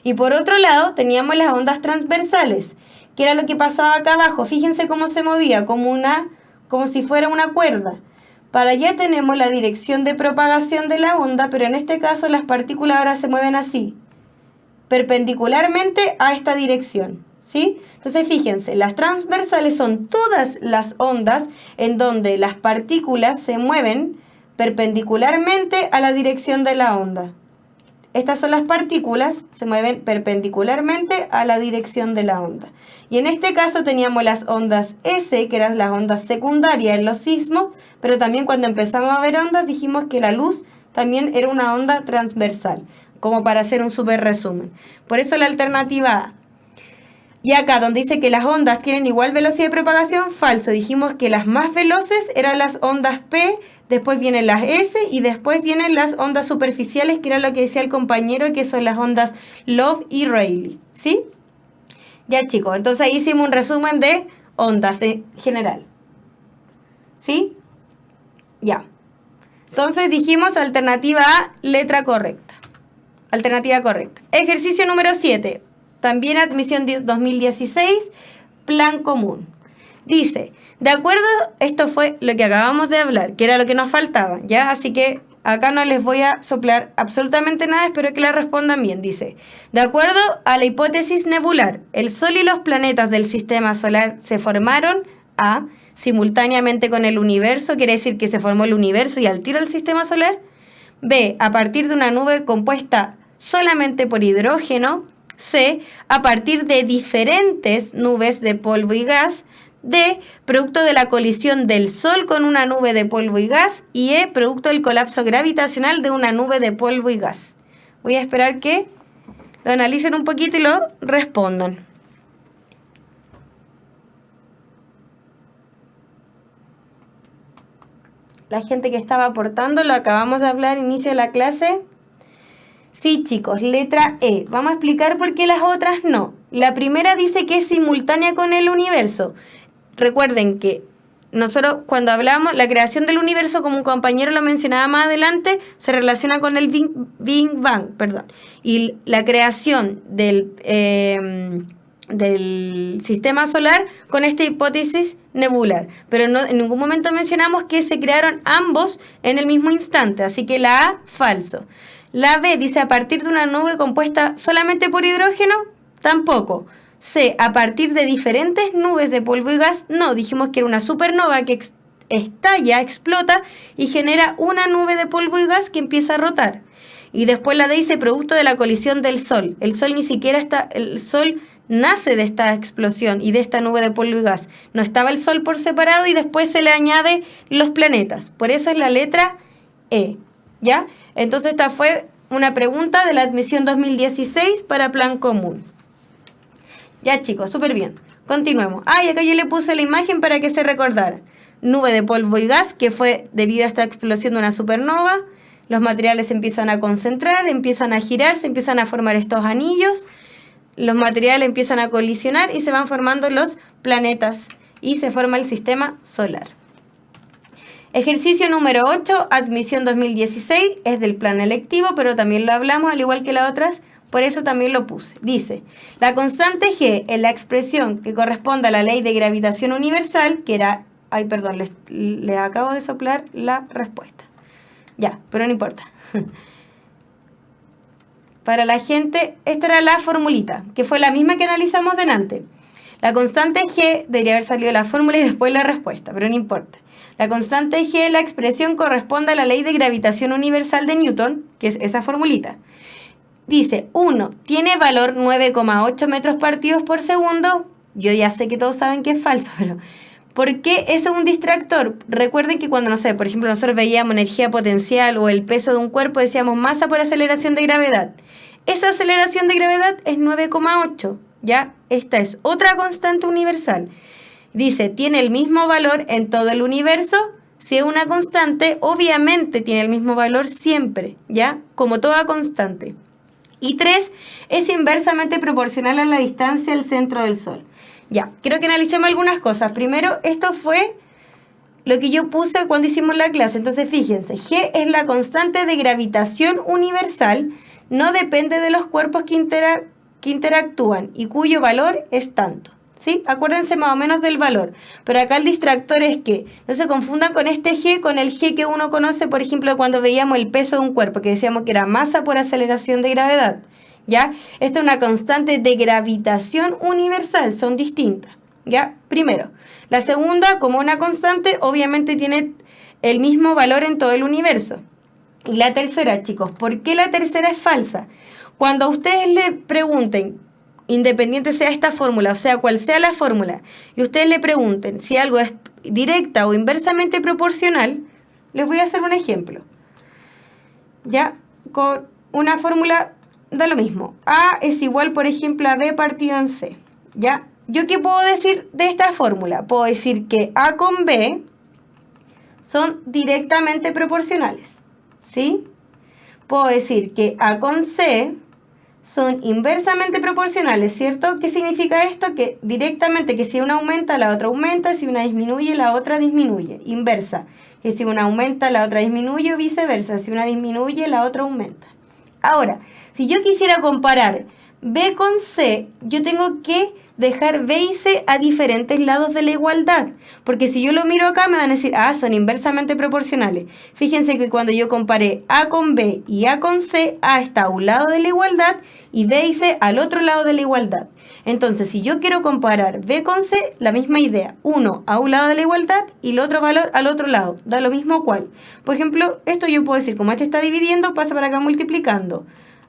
Y por otro lado teníamos las ondas transversales, que era lo que pasaba acá abajo. Fíjense cómo se movía, como si fuera una cuerda. Para allá tenemos la dirección de propagación de la onda, pero en este caso las partículas ahora se mueven así, perpendicularmente a esta dirección, ¿sí? Entonces fíjense, las transversales son todas las ondas en donde las partículas se mueven perpendicularmente a la dirección de la onda. Estas son las partículas, se mueven perpendicularmente a la dirección de la onda. Y en este caso teníamos las ondas S, que eran las ondas secundarias en los sismos, pero también cuando empezamos a ver ondas dijimos que la luz también era una onda transversal, como para hacer un súper resumen. Por eso la alternativa A. Y acá donde dice que las ondas tienen igual velocidad de propagación, falso. Dijimos que las más veloces eran las ondas P, después vienen las S y después vienen las ondas superficiales, que era lo que decía el compañero, que son las ondas Love y Rayleigh, ¿sí? Ya chicos, entonces ahí hicimos un resumen de ondas en general, ¿sí? Ya. Entonces dijimos alternativa A, letra correcta. Alternativa correcta. Ejercicio número 7. También admisión 2016, plan común. Dice, de acuerdo, esto fue lo que acabamos de hablar, que era lo que nos faltaba, ¿ya? Así que acá no les voy a soplar absolutamente nada, espero que la respondan bien. Dice, de acuerdo a la hipótesis nebular, el Sol y los planetas del sistema solar se formaron A, simultáneamente con el universo, quiere decir que se formó el universo y al tiro el sistema solar. B, a partir de una nube compuesta solamente por hidrógeno. C, a partir de diferentes nubes de polvo y gas. D, producto de la colisión del Sol con una nube de polvo y gas. Y E, producto del colapso gravitacional de una nube de polvo y gas. Voy a esperar que lo analicen un poquito y lo respondan. La gente que estaba aportando, lo acabamos de hablar al inicio de la clase. Sí, chicos, letra E. Vamos a explicar por qué las otras no. La primera dice que es simultánea con el universo. Recuerden que nosotros cuando hablamos, la creación del universo, como un compañero lo mencionaba más adelante, se relaciona con el Big Bang, y la creación del sistema solar con esta hipótesis nebular. Pero no, en ningún momento mencionamos que se crearon ambos en el mismo instante, así que la A, falso. La B dice a partir de una nube compuesta solamente por hidrógeno, tampoco. C, a partir de diferentes nubes de polvo y gas, no, dijimos que era una supernova que estalla, explota y genera una nube de polvo y gas que empieza a rotar. Y después la D dice producto de la colisión del Sol. El Sol el Sol nace de esta explosión y de esta nube de polvo y gas. No estaba el Sol por separado y después se le añade los planetas. Por eso es la letra E, ¿ya? Entonces esta fue una pregunta de la admisión 2016 para plan común. Ya chicos, súper bien. Continuemos. Y acá yo le puse la imagen para que se recordara. Nube de polvo y gas que fue debido a esta explosión de una supernova. Los materiales se empiezan a concentrar, empiezan a girar, se empiezan a formar estos anillos. Los materiales empiezan a colisionar y se van formando los planetas y se forma el sistema solar. Ejercicio número 8, admisión 2016, es del plan electivo, pero también lo hablamos, al igual que las otras, por eso también lo puse. Dice, la constante G en la expresión que corresponde a la ley de gravitación universal, que era... Ay, perdón, les acabo de soplar la respuesta. Ya, pero no importa. Para la gente, esta era la formulita, que fue la misma que analizamos delante. La constante G, debería haber salido la fórmula y después la respuesta, pero no importa. La constante G, la expresión corresponde a la ley de gravitación universal de Newton, que es esa formulita. Dice, 1 tiene valor 9,8 metros partidos por segundo. Yo ya sé que todos saben que es falso, pero ¿por qué eso es un distractor? Recuerden que cuando, no sé, por ejemplo, nosotros veíamos energía potencial o el peso de un cuerpo, decíamos masa por aceleración de gravedad. Esa aceleración de gravedad es 9,8, ¿ya? Esta es otra constante universal. Dice, tiene el mismo valor en todo el universo. Si es una constante, obviamente tiene el mismo valor siempre, ¿ya? Como toda constante. Y 3, es inversamente proporcional a la distancia al centro del Sol. Ya, quiero que analicemos algunas cosas. Primero, esto fue lo que yo puse cuando hicimos la clase. Entonces, fíjense, G es la constante de gravitación universal, no depende de los cuerpos que interactúan y cuyo valor es tanto. ¿Sí? Acuérdense más o menos del valor. Pero acá el distractor es que no se confundan con este G, con el G que uno conoce, por ejemplo, cuando veíamos el peso de un cuerpo, que decíamos que era masa por aceleración de gravedad. ¿Ya? Esta es una constante de gravitación universal, son distintas. ¿Ya? Primero. La segunda, como una constante, obviamente tiene el mismo valor en todo el universo. Y la tercera, chicos, ¿por qué la tercera es falsa? Cuando ustedes le pregunten, independiente sea esta fórmula, o sea, cual sea la fórmula, y ustedes le pregunten si algo es directa o inversamente proporcional, les voy a hacer un ejemplo. ¿Ya? Con una fórmula da lo mismo. A es igual, por ejemplo, a B partido en C. ¿Ya? ¿Yo qué puedo decir de esta fórmula? Puedo decir que A con B son directamente proporcionales. ¿Sí? Puedo decir que A con C son inversamente proporcionales, ¿cierto? ¿Qué significa esto? Que directamente, que si una aumenta, la otra aumenta, si una disminuye, la otra disminuye. Inversa, que si una aumenta, la otra disminuye o viceversa. Si una disminuye, la otra aumenta. Ahora, si yo quisiera comparar B con C, yo tengo que dejar B y C a diferentes lados de la igualdad. Porque si yo lo miro acá, me van a decir, son inversamente proporcionales. Fíjense que cuando yo comparé A con B y A con C, A está a un lado de la igualdad y B y C al otro lado de la igualdad. Entonces, si yo quiero comparar B con C, la misma idea. Uno a un lado de la igualdad y el otro valor al otro lado. Da lo mismo cuál. Por ejemplo, esto yo puedo decir, como este está dividiendo, pasa para acá multiplicando.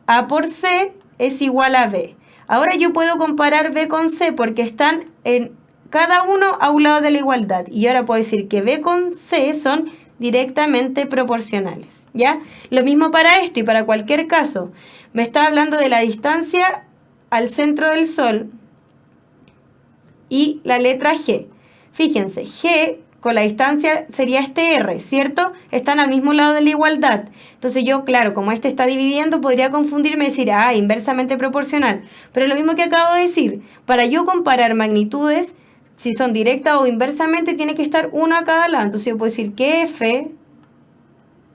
A por C es igual a B. Ahora yo puedo comparar B con C porque están en cada uno a un lado de la igualdad. Y ahora puedo decir que B con C son directamente proporcionales. ¿Ya? Lo mismo para esto y para cualquier caso. Me está hablando de la distancia al centro del Sol y la letra G. Fíjense, G con la distancia sería este R, ¿cierto? Están al mismo lado de la igualdad. Entonces yo, claro, como este está dividiendo, podría confundirme y decir, inversamente proporcional. Pero lo mismo que acabo de decir, para yo comparar magnitudes, si son directas o inversamente, tiene que estar uno a cada lado. Entonces yo puedo decir que F,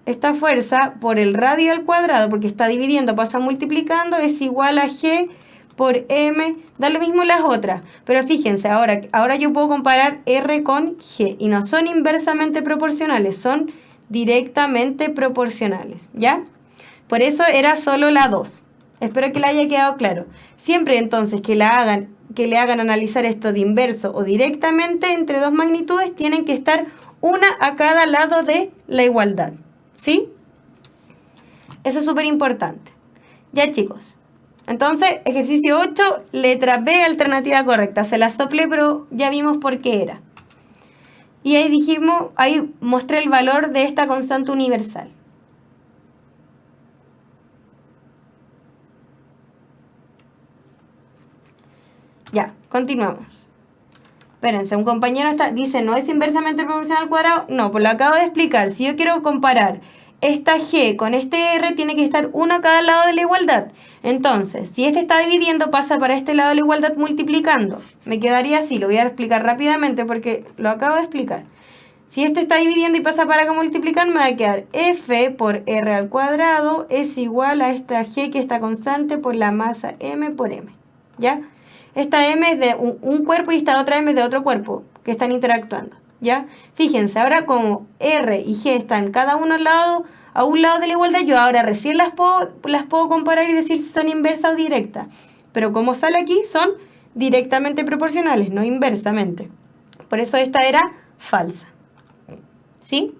esta fuerza, por el radio al cuadrado, porque está dividiendo, pasa multiplicando, es igual a G por M, da lo mismo las otras. Pero fíjense, ahora yo puedo comparar R con G y no son inversamente proporcionales, son directamente proporcionales, ¿ya? Por eso era solo la 2. Espero que le haya quedado claro. Siempre entonces que le hagan analizar esto de inverso o directamente entre dos magnitudes, tienen que estar una a cada lado de la igualdad, ¿sí? Eso es súper importante. Ya, chicos. Entonces, ejercicio 8, letra B, alternativa correcta. Se la soplé, pero ya vimos por qué era. Y ahí mostré el valor de esta constante universal. Ya, continuamos. Espérense, un compañero dice, ¿no es inversamente proporcional al cuadrado? No, pues lo acabo de explicar. Si yo quiero comparar esta G con este R, tiene que estar uno a cada lado de la igualdad. Entonces, si este está dividiendo, pasa para este lado de la igualdad multiplicando. Me quedaría así, lo voy a explicar rápidamente porque lo acabo de explicar. Si este está dividiendo y pasa para acá multiplicar, me va a quedar f por r al cuadrado es igual a esta g que está constante por la masa m por m, ¿ya? Esta m es de un cuerpo y esta otra m es de otro cuerpo que están interactuando, ¿ya? Fíjense, ahora como r y g están cada uno a un lado de la igualdad, yo ahora recién las puedo comparar y decir si son inversas o directas. Pero como sale aquí, son directamente proporcionales, no inversamente. Por eso esta era falsa. ¿Sí?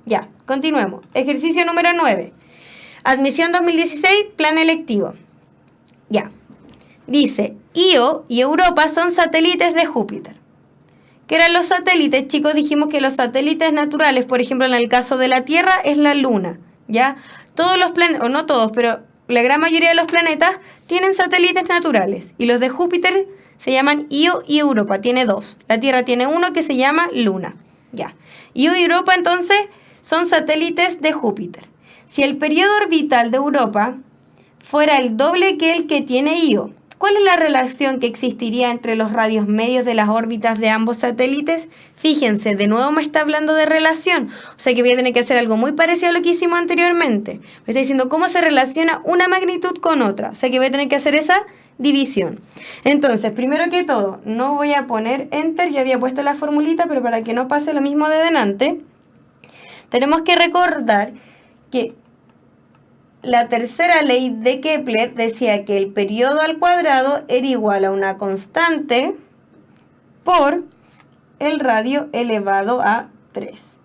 Ya, continuemos. Ejercicio número 9. Admisión 2016, plan electivo. Ya. Dice, Io y Europa son satélites de Júpiter. ¿Qué eran los satélites? Chicos, dijimos que los satélites naturales, por ejemplo, en el caso de la Tierra, es la Luna. ¿Ya? Todos los planetas, o no todos, pero la gran mayoría de los planetas tienen satélites naturales. Y los de Júpiter se llaman Io y Europa. Tiene 2. La Tierra tiene uno que se llama Luna. Ya. Io y Europa entonces son satélites de Júpiter. Si el periodo orbital de Europa fuera el doble que el que tiene Io, ¿cuál es la relación que existiría entre los radios medios de las órbitas de ambos satélites? Fíjense, de nuevo me está hablando de relación. O sea que voy a tener que hacer algo muy parecido a lo que hicimos anteriormente. Me está diciendo cómo se relaciona una magnitud con otra. O sea que voy a tener que hacer esa división. Entonces, primero que todo, no voy a poner enter. Yo había puesto la formulita, pero para que no pase lo mismo de delante, tenemos que recordar que la tercera ley de Kepler decía que el periodo al cuadrado era igual a una constante por el radio elevado a 3.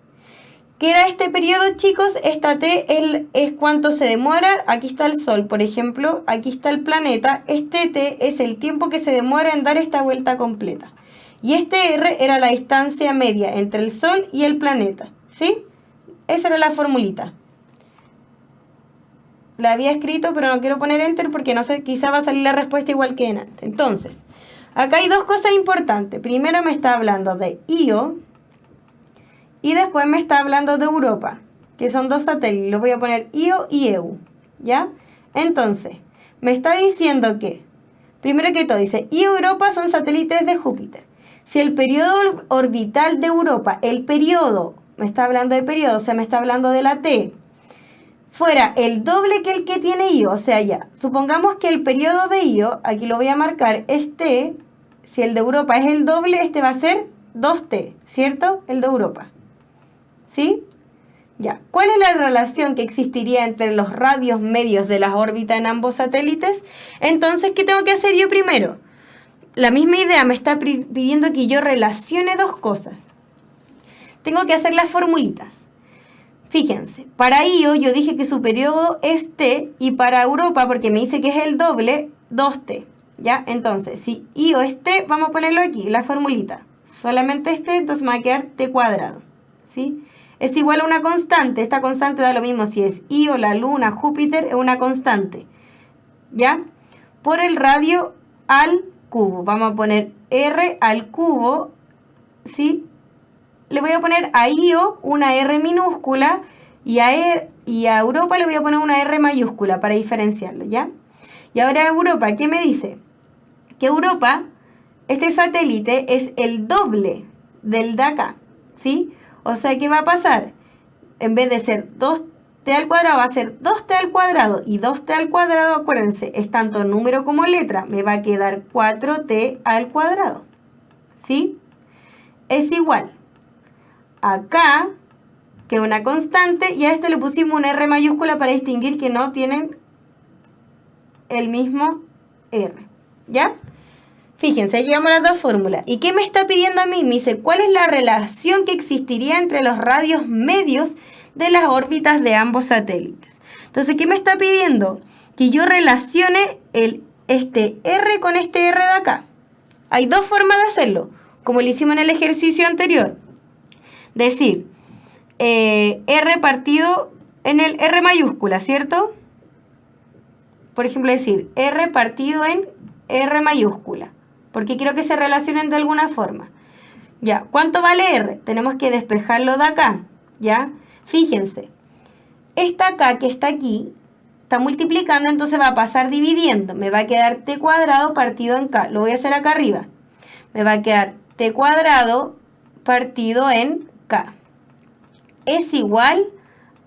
¿Qué era este periodo, chicos? Esta t es cuánto se demora. Aquí está el Sol, por ejemplo. Aquí está el planeta. Este t es el tiempo que se demora en dar esta vuelta completa. Y este r era la distancia media entre el Sol y el planeta. ¿Sí? Esa era la formulita. La había escrito, pero no quiero poner enter porque no sé, quizá va a salir la respuesta igual que en antes. Entonces, acá hay dos cosas importantes. Primero me está hablando de Io y después me está hablando de Europa, que son dos satélites. Los voy a poner Io y EU, ¿ya? Entonces, me está diciendo que, primero que todo, dice, Io y Europa son satélites de Júpiter. Si el periodo orbital de Europa, el periodo, me está hablando de periodo, o sea, me está hablando de la T, fuera el doble que el que tiene Io, o sea, ya, supongamos que el periodo de Io, aquí lo voy a marcar, es T, si el de Europa es el doble, este va a ser 2T, ¿cierto? El de Europa. ¿Sí? Ya. ¿Cuál es la relación que existiría entre los radios medios de las órbitas en ambos satélites? Entonces, ¿qué tengo que hacer yo primero? La misma idea me está pidiendo que yo relacione dos cosas. Tengo que hacer las formulitas. Fíjense, para Io yo dije que su periodo es T y para Europa, porque me dice que es el doble, 2T. ¿Ya? Entonces, si Io es T, vamos a ponerlo aquí, la formulita. Solamente es T, entonces me va a quedar T cuadrado. ¿Sí? Es igual a una constante. Esta constante da lo mismo si es Io, la Luna, Júpiter, es una constante. ¿Ya? Por el radio al cubo. Vamos a poner R al cubo. ¿Sí? Le voy a poner a Io una R minúscula y a Europa le voy a poner una R mayúscula para diferenciarlo, ¿ya? Y ahora Europa, ¿qué me dice? Que Europa, este satélite, es el doble del de acá, ¿sí? O sea, ¿qué va a pasar? En vez de ser 2t al cuadrado, va a ser 2t al cuadrado. Y 2t al cuadrado, acuérdense, es tanto número como letra. Me va a quedar 4t al cuadrado. ¿Sí? Es igual. Acá, que una constante, y a este le pusimos una R mayúscula para distinguir que no tienen el mismo R. ¿Ya? Fíjense, llevamos las dos fórmulas. ¿Y qué me está pidiendo a mí? Me dice, ¿cuál es la relación que existiría entre los radios medios de las órbitas de ambos satélites? Entonces, ¿qué me está pidiendo? Que yo relacione este R con este R de acá. Hay dos formas de hacerlo, como lo hicimos en el ejercicio anterior. Decir, R partido en el R mayúscula, ¿cierto? Por ejemplo, decir R partido en R mayúscula, porque quiero que se relacionen de alguna forma. Ya, ¿cuánto vale R? Tenemos que despejarlo de acá, ¿ya? Fíjense, esta acá que está aquí, está multiplicando, entonces va a pasar dividiendo. Me va a quedar t cuadrado partido en k. Lo voy a hacer acá arriba. Me va a quedar t cuadrado partido en k. es igual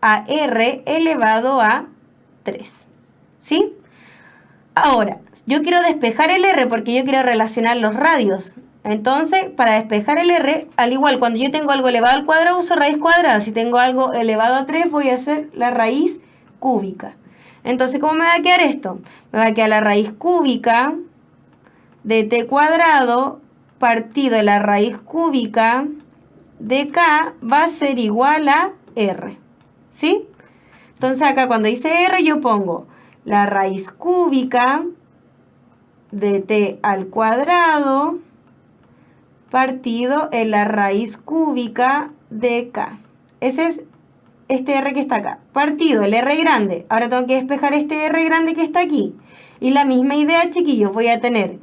a r elevado a 3. ¿Sí? Ahora, yo quiero despejar el r porque yo quiero relacionar los radios. Entonces, para despejar el r, al igual, cuando yo tengo algo elevado al cuadrado, uso raíz cuadrada. Si tengo algo elevado a 3, voy a hacer la raíz cúbica. Entonces, ¿cómo me va a quedar esto? Me va a quedar la raíz cúbica de t cuadrado partido de la raíz cúbica de k va a ser igual a r. ¿Sí? Entonces, acá cuando dice r, yo pongo la raíz cúbica de t al cuadrado partido en la raíz cúbica de k. Ese es este r que está acá. Partido el r grande. Ahora tengo que despejar este r grande que está aquí. Y la misma idea, chiquillos, voy a tener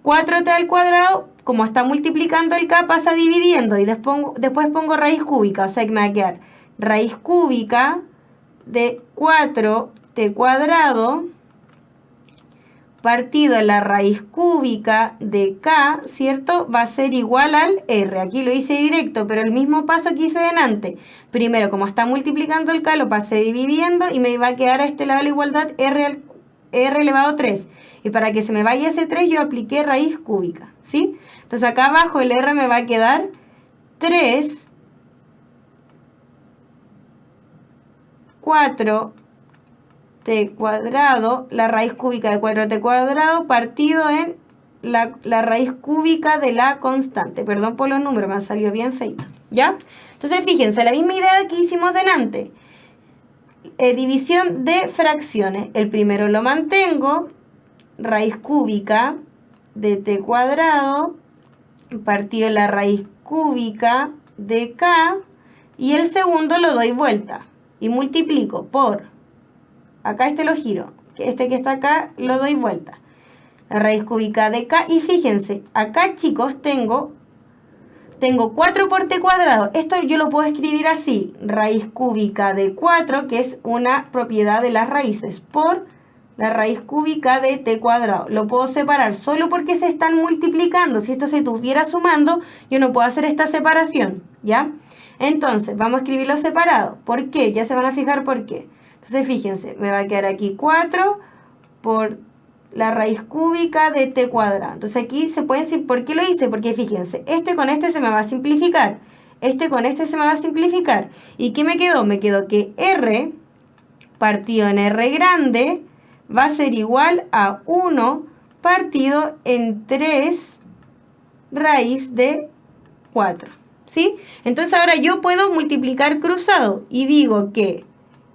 4t al cuadrado, como está multiplicando el k, pasa dividiendo. Y después pongo raíz cúbica. O sea que me va a quedar raíz cúbica de 4t cuadrado partido de la raíz cúbica de k, ¿cierto? Va a ser igual al r. Aquí lo hice directo, pero el mismo paso que hice delante. Primero, como está multiplicando el k, lo pasé dividiendo y me va a quedar a este lado la igualdad r elevado a 3. Y para que se me vaya ese 3, yo apliqué raíz cúbica, ¿sí? Entonces acá abajo el r me va a quedar 3, 4 t cuadrado, la raíz cúbica de 4t cuadrado partido en la raíz cúbica de la constante. Perdón por los números, me han salido bien feito, ¿ya? Entonces fíjense, la misma idea que hicimos delante. División de fracciones. El primero lo mantengo, raíz cúbica de t cuadrado partido en la raíz cúbica de k, y el segundo lo doy vuelta y multiplico por... Acá este lo giro, este que está acá lo doy vuelta. La raíz cúbica de k, y fíjense, acá chicos tengo 4 por t cuadrado. Esto yo lo puedo escribir así, raíz cúbica de 4, que es una propiedad de las raíces, por la raíz cúbica de t cuadrado. Lo puedo separar solo porque se están multiplicando. Si esto se estuviera sumando, yo no puedo hacer esta separación, ¿ya? Entonces, vamos a escribirlo separado. ¿Por qué? Ya se van a fijar por qué. Entonces, fíjense, me va a quedar aquí 4 por la raíz cúbica de t cuadrado. Entonces, aquí se pueden decir, ¿por qué lo hice? Porque fíjense, este con este se me va a simplificar. Este con este se me va a simplificar. ¿Y qué me quedó? Me quedó que r partido en r grande va a ser igual a 1 partido en 3 raíz de 4. ¿Sí? Entonces, ahora yo puedo multiplicar cruzado y digo que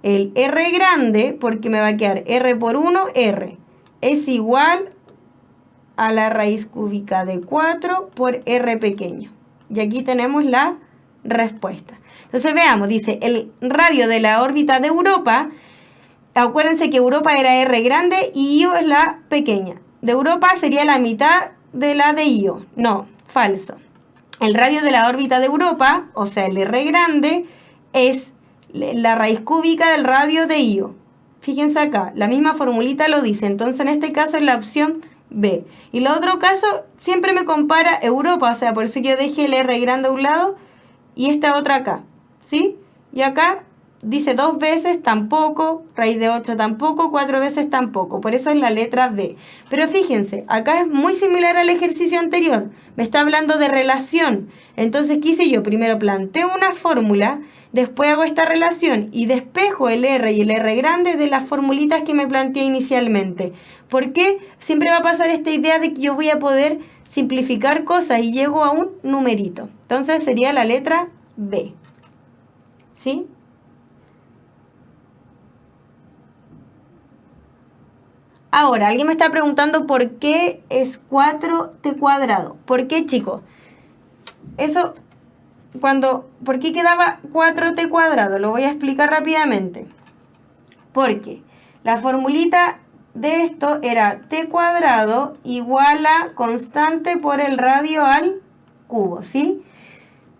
el r grande, porque me va a quedar r por 1, r, es igual a la raíz cúbica de 4 por r pequeño. Y aquí tenemos la respuesta. Entonces veamos, dice, el radio de la órbita de Europa, acuérdense que Europa era r grande y Io es la pequeña. De Europa sería la mitad de la de Io. No, falso. El radio de la órbita de Europa, o sea, el r grande, es la raíz cúbica del radio de Io. Fíjense acá, la misma formulita lo dice. Entonces, en este caso es la opción B. Y el otro caso siempre me compara Europa, o sea, por eso yo dejé el r grande a un lado y esta otra acá, ¿sí? Y acá dice 2 veces tampoco, raíz de 8 tampoco, 4 veces tampoco. Por eso es la letra B. Pero fíjense, acá es muy similar al ejercicio anterior. Me está hablando de relación. Entonces, ¿qué hice yo? Primero planteo una fórmula, después hago esta relación y despejo el r y el r grande de las formulitas que me planteé inicialmente. ¿Por qué? Siempre va a pasar esta idea de que yo voy a poder simplificar cosas y llego a un numerito. Entonces sería la letra B. ¿Sí? Ahora, alguien me está preguntando por qué es 4t cuadrado. ¿Por qué, chicos? Eso, ¿por qué quedaba 4t cuadrado? Lo voy a explicar rápidamente. Porque la formulita de esto era t cuadrado igual a constante por el radio al cubo, ¿sí?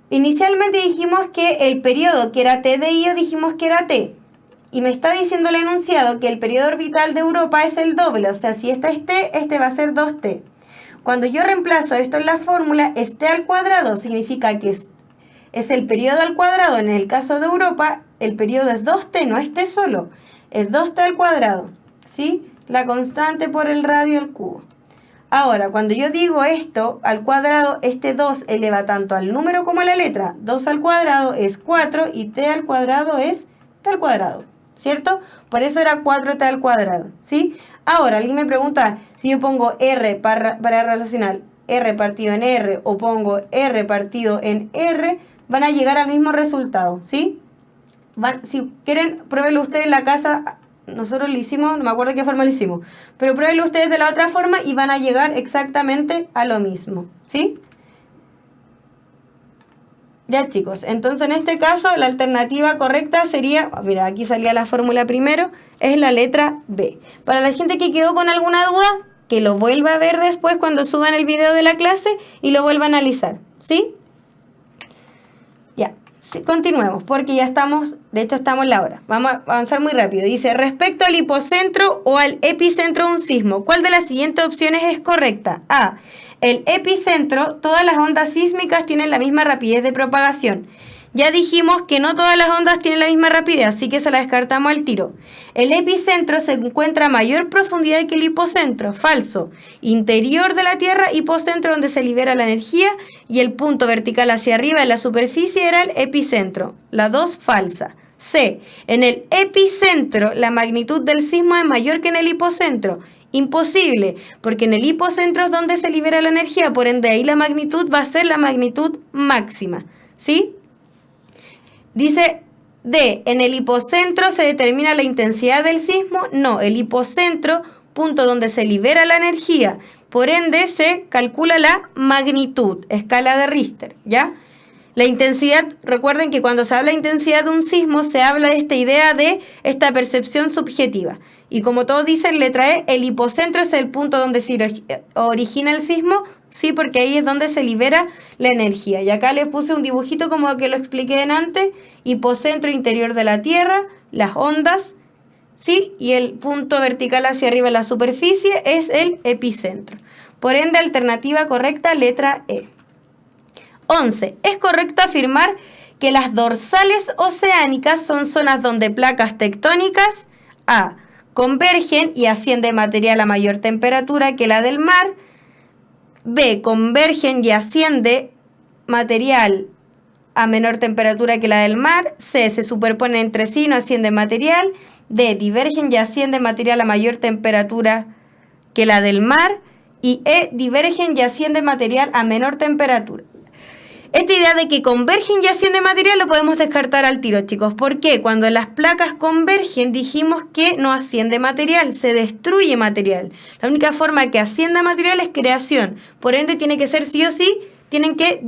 Inicialmente dijimos que el periodo que era t de Io, dijimos que era t. Y me está diciendo el enunciado que el periodo orbital de Europa es el doble. O sea, si esta es t, este va a ser 2t. Cuando yo reemplazo esto en la fórmula, es t al cuadrado. Significa que es el periodo al cuadrado. En el caso de Europa, el periodo es 2t, no es t solo, es 2t al cuadrado, ¿sí? La constante por el radio al cubo. Ahora, cuando yo digo esto al cuadrado, este 2 eleva tanto al número como a la letra. 2 al cuadrado es 4 y t al cuadrado es t al cuadrado, ¿cierto? Por eso era 4t al cuadrado, ¿sí? Ahora, alguien me pregunta, si yo pongo r para relacionar r partido en r o pongo r partido en r, van a llegar al mismo resultado, ¿sí? Si quieren, pruébenlo ustedes en la casa. Nosotros lo hicimos, no me acuerdo de qué forma lo hicimos, pero pruébenlo ustedes de la otra forma y van a llegar exactamente a lo mismo, ¿sí? Ya, chicos, entonces en este caso la alternativa correcta sería, mira, aquí salía la fórmula primero, es la letra B. Para la gente que quedó con alguna duda, que lo vuelva a ver después cuando suban el video de la clase y lo vuelva a analizar, ¿sí? Ya. Continuemos, porque ya estamos, de hecho estamos en la hora. Vamos a avanzar muy rápido. Dice, respecto al hipocentro o al epicentro de un sismo, ¿cuál de las siguientes opciones es correcta? A, el epicentro, todas las ondas sísmicas tienen la misma rapidez de propagación. Ya dijimos que no todas las ondas tienen la misma rapidez, así que se la descartamos al tiro. El epicentro se encuentra a mayor profundidad que el hipocentro. Falso. Interior de la Tierra, hipocentro donde se libera la energía, y el punto vertical hacia arriba en la superficie era el epicentro. La 2, falsa. C. En el epicentro, la magnitud del sismo es mayor que en el hipocentro. Imposible, porque en el hipocentro es donde se libera la energía, por ende ahí la magnitud va a ser la magnitud máxima. ¿Sí? Dice D, en el hipocentro se determina la intensidad del sismo. No, el hipocentro, punto donde se libera la energía. Por ende, se calcula la magnitud, escala de Richter, ¿ya? La intensidad, recuerden que cuando se habla de intensidad de un sismo, se habla de esta idea de esta percepción subjetiva. Y como todos dicen, letra E, el hipocentro es el punto donde se origina el sismo, sí, porque ahí es donde se libera la energía. Y acá les puse un dibujito como que lo expliqué antes, hipocentro interior de la Tierra, las ondas, sí, y el punto vertical hacia arriba en la superficie es el epicentro. Por ende, alternativa correcta, letra E. 11. ¿Es correcto afirmar que las dorsales oceánicas son zonas donde placas tectónicas A, convergen y asciende material a mayor temperatura que la del mar, B, convergen y asciende material a menor temperatura que la del mar, C, se superponen entre sí y no asciende material, D, divergen y asciende material a mayor temperatura que la del mar, y E, divergen y asciende material a menor temperatura. Esta idea de que convergen y asciende material lo podemos descartar al tiro, chicos. ¿Por qué? Cuando las placas convergen dijimos que no asciende material, se destruye material. La única forma que ascienda material es creación. Por ende tiene que ser sí o sí, tienen que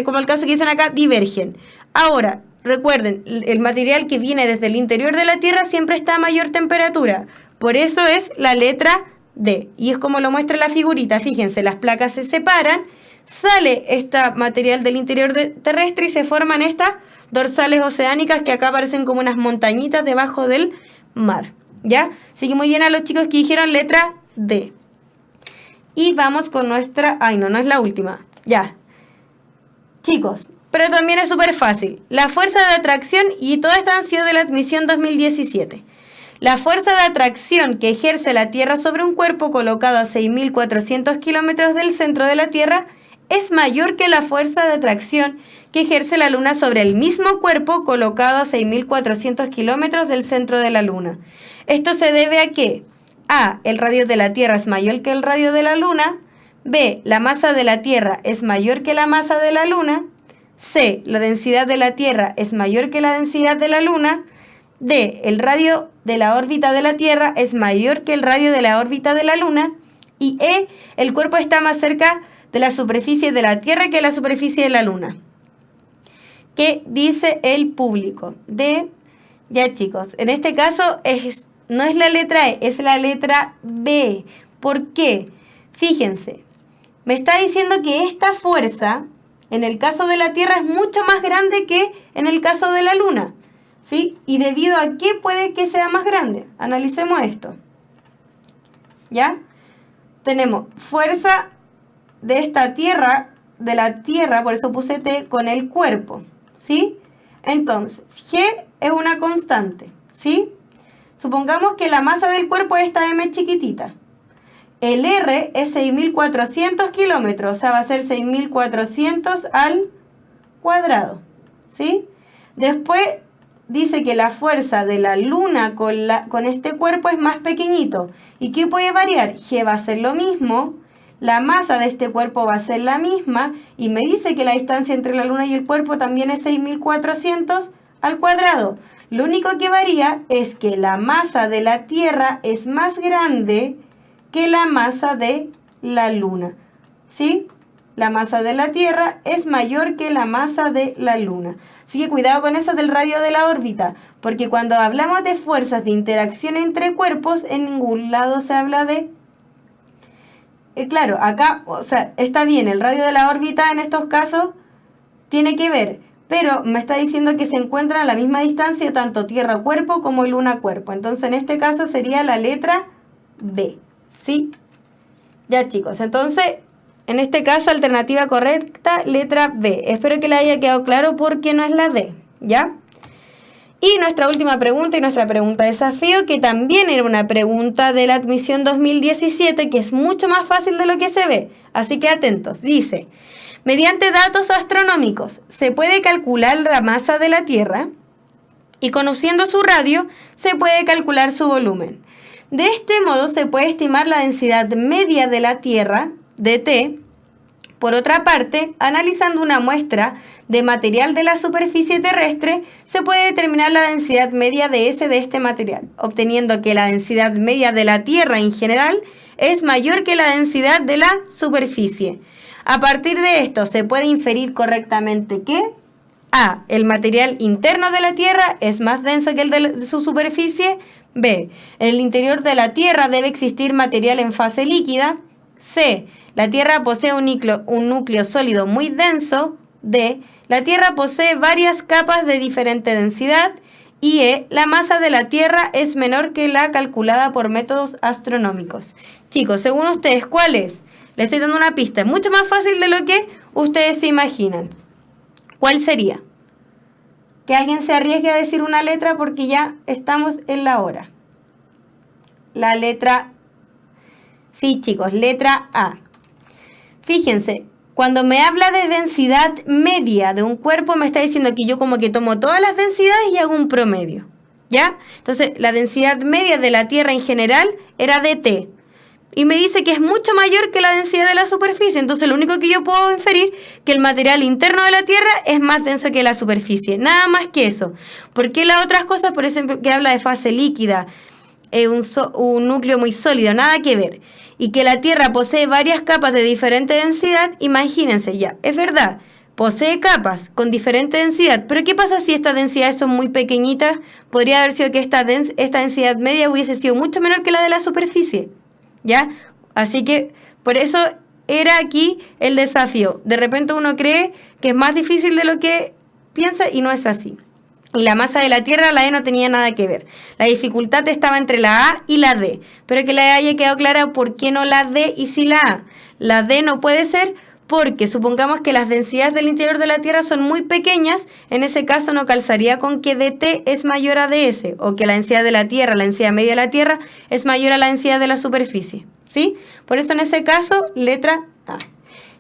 como el caso que dicen acá, divergen. Ahora, recuerden, el material que viene desde el interior de la Tierra siempre está a mayor temperatura. Por eso es la letra D. Y es como lo muestra la figurita. Fíjense, las placas se separan, sale este material del interior terrestre y se forman estas dorsales oceánicas que acá aparecen como unas montañitas debajo del mar, ¿ya? Así que muy bien a los chicos que dijeron letra D. Y vamos con nuestra... Ay, no es la última. Ya. Chicos, pero también es súper fácil. La fuerza de atracción, y todas estas han sido de la admisión 2017. La fuerza de atracción que ejerce la Tierra sobre un cuerpo colocado a 6.400 kilómetros del centro de la Tierra es mayor que la fuerza de atracción que ejerce la Luna sobre el mismo cuerpo colocado a 6.400 kilómetros del centro de la Luna. Esto se debe a que A, el radio de la Tierra es mayor que el radio de la Luna, B, la masa de la Tierra es mayor que la masa de la Luna, C, la densidad de la Tierra es mayor que la densidad de la Luna, D, el radio de la órbita de la Tierra es mayor que el radio de la órbita de la Luna, y E, el cuerpo está más cerca de la superficie de la Tierra que la superficie de la Luna. ¿Qué dice el público? D. Ya, chicos, en este caso no es la letra E, es la letra B. ¿Por qué? Fíjense, me está diciendo que esta fuerza, en el caso de la Tierra, es mucho más grande que en el caso de la Luna, ¿sí? ¿Y debido a qué puede que sea más grande? Analicemos esto. ¿Ya? Tenemos fuerza de esta Tierra de la Tierra, por eso puse T, con el cuerpo, ¿sí? Entonces, G es una constante, ¿sí? Supongamos que la masa del cuerpo es esta M chiquitita. El R es 6.400 kilómetros, o sea, va a ser 6.400 al cuadrado, ¿sí? Después dice que la fuerza de la Luna con este cuerpo es más pequeñito. ¿Y qué puede variar? G va a ser lo mismo, la masa de este cuerpo va a ser la misma, y me dice que la distancia entre la Luna y el cuerpo también es 6.400 al cuadrado. Lo único que varía es que la masa de la Tierra es más grande que la masa de la Luna, ¿sí? La masa de la Tierra es mayor que la masa de la Luna. Así que cuidado con eso del radio de la órbita, porque cuando hablamos de fuerzas de interacción entre cuerpos, en ningún lado se habla de... claro, acá, o sea, está bien, el radio de la órbita en estos casos tiene que ver, pero me está diciendo que se encuentran a la misma distancia tanto Tierra-cuerpo como Luna-cuerpo. Entonces, en este caso sería la letra B, ¿sí? Ya, chicos, entonces, en este caso, alternativa correcta, letra B. Espero que le haya quedado claro por qué no es la D, ¿ya? Y nuestra última pregunta y nuestra pregunta desafío, que también era una pregunta de la admisión 2017, que es mucho más fácil de lo que se ve. Así que atentos. Dice, mediante datos astronómicos se puede calcular la masa de la Tierra y conociendo su radio se puede calcular su volumen. De este modo se puede estimar la densidad media de la Tierra, dt. Por otra parte, analizando una muestra de material de la superficie terrestre, se puede determinar la densidad media de S de este material, obteniendo que la densidad media de la Tierra en general es mayor que la densidad de la superficie. A partir de esto, se puede inferir correctamente que A. El material interno de la Tierra es más denso que el de su superficie. B. En el interior de la Tierra debe existir material en fase líquida. C. La Tierra posee un núcleo sólido muy denso. D. La Tierra posee varias capas de diferente densidad. Y E. La masa de la Tierra es menor que la calculada por métodos astronómicos. Chicos, según ustedes, ¿cuál es? Les estoy dando una pista. Es mucho más fácil de lo que ustedes se imaginan. ¿Cuál sería? Que alguien se arriesgue a decir una letra porque ya estamos en la hora. La letra... Sí, chicos, letra A. Fíjense, cuando me habla de densidad media de un cuerpo, me está diciendo que yo como que tomo todas las densidades y hago un promedio, ¿ya? Entonces, la densidad media de la Tierra en general era dt. Y me dice que es mucho mayor que la densidad de la superficie. Entonces, lo único que yo puedo inferir que el material interno de la Tierra es más denso que la superficie. Nada más que eso. ¿Por qué las otras cosas, por ejemplo, que habla de fase líquida, un núcleo muy sólido? Nada que ver. Y que la Tierra posee varias capas de diferente densidad, imagínense ya, es verdad, posee capas con diferente densidad, pero ¿qué pasa si estas densidades son muy pequeñitas? Podría haber sido que esta densidad media hubiese sido mucho menor que la de la superficie, ¿ya? Así que por eso era aquí el desafío. De repente uno cree que es más difícil de lo que piensa y no es así. Y la masa de la Tierra, la E no tenía nada que ver. La dificultad estaba entre la A y la D. Pero que le haya quedado clara por qué no la D y sí la A. La D no puede ser porque supongamos que las densidades del interior de la Tierra son muy pequeñas. En ese caso no calzaría con que dt es mayor a ds. O que la densidad de la Tierra, la densidad media de la Tierra, es mayor a la densidad de la superficie. ¿Sí? Por eso en ese caso, letra A.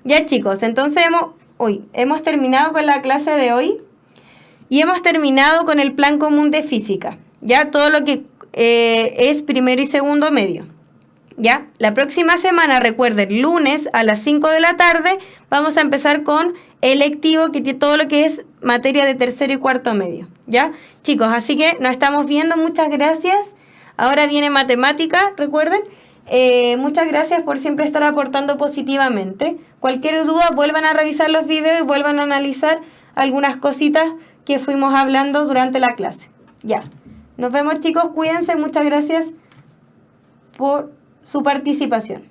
Ya chicos, entonces hemos terminado con la clase de hoy. Y hemos terminado con el plan común de física, ya todo lo que es primero y segundo medio. Ya, la próxima semana, recuerden, lunes a las 5 de la tarde, vamos a empezar con electivo, que tiene todo lo que es materia de tercero y cuarto medio. Ya, chicos, así que nos estamos viendo, muchas gracias. Ahora viene matemática, recuerden. Muchas gracias por siempre estar aportando positivamente. Cualquier duda, vuelvan a revisar los videos y vuelvan a analizar algunas cositas que fuimos hablando durante la clase. Ya. Nos vemos, chicos. Cuídense. Muchas gracias por su participación.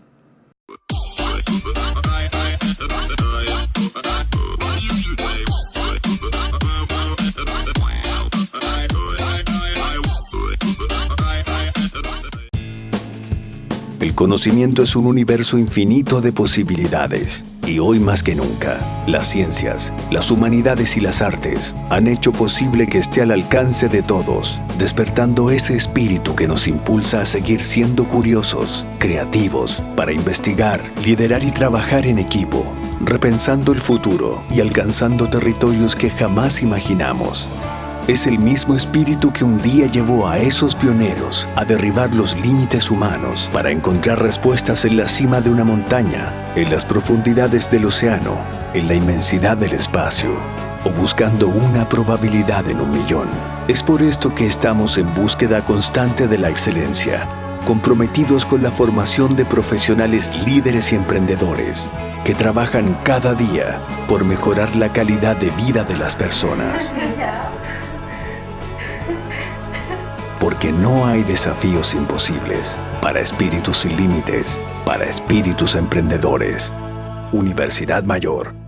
El conocimiento es un universo infinito de posibilidades Y hoy más que nunca, las ciencias, las humanidades y las artes han hecho posible que esté al alcance de todos, despertando ese espíritu que nos impulsa a seguir siendo curiosos, creativos, para investigar, liderar y trabajar en equipo, repensando el futuro y alcanzando territorios que jamás imaginamos. Es el mismo espíritu que un día llevó a esos pioneros a derribar los límites humanos para encontrar respuestas en la cima de una montaña, en las profundidades del océano, en la inmensidad del espacio, o buscando una probabilidad en 1.000.000. Es por esto que estamos en búsqueda constante de la excelencia, comprometidos con la formación de profesionales líderes y emprendedores que trabajan cada día por mejorar la calidad de vida de las personas. Porque no hay desafíos imposibles para espíritus sin límites, para espíritus emprendedores. Universidad Mayor.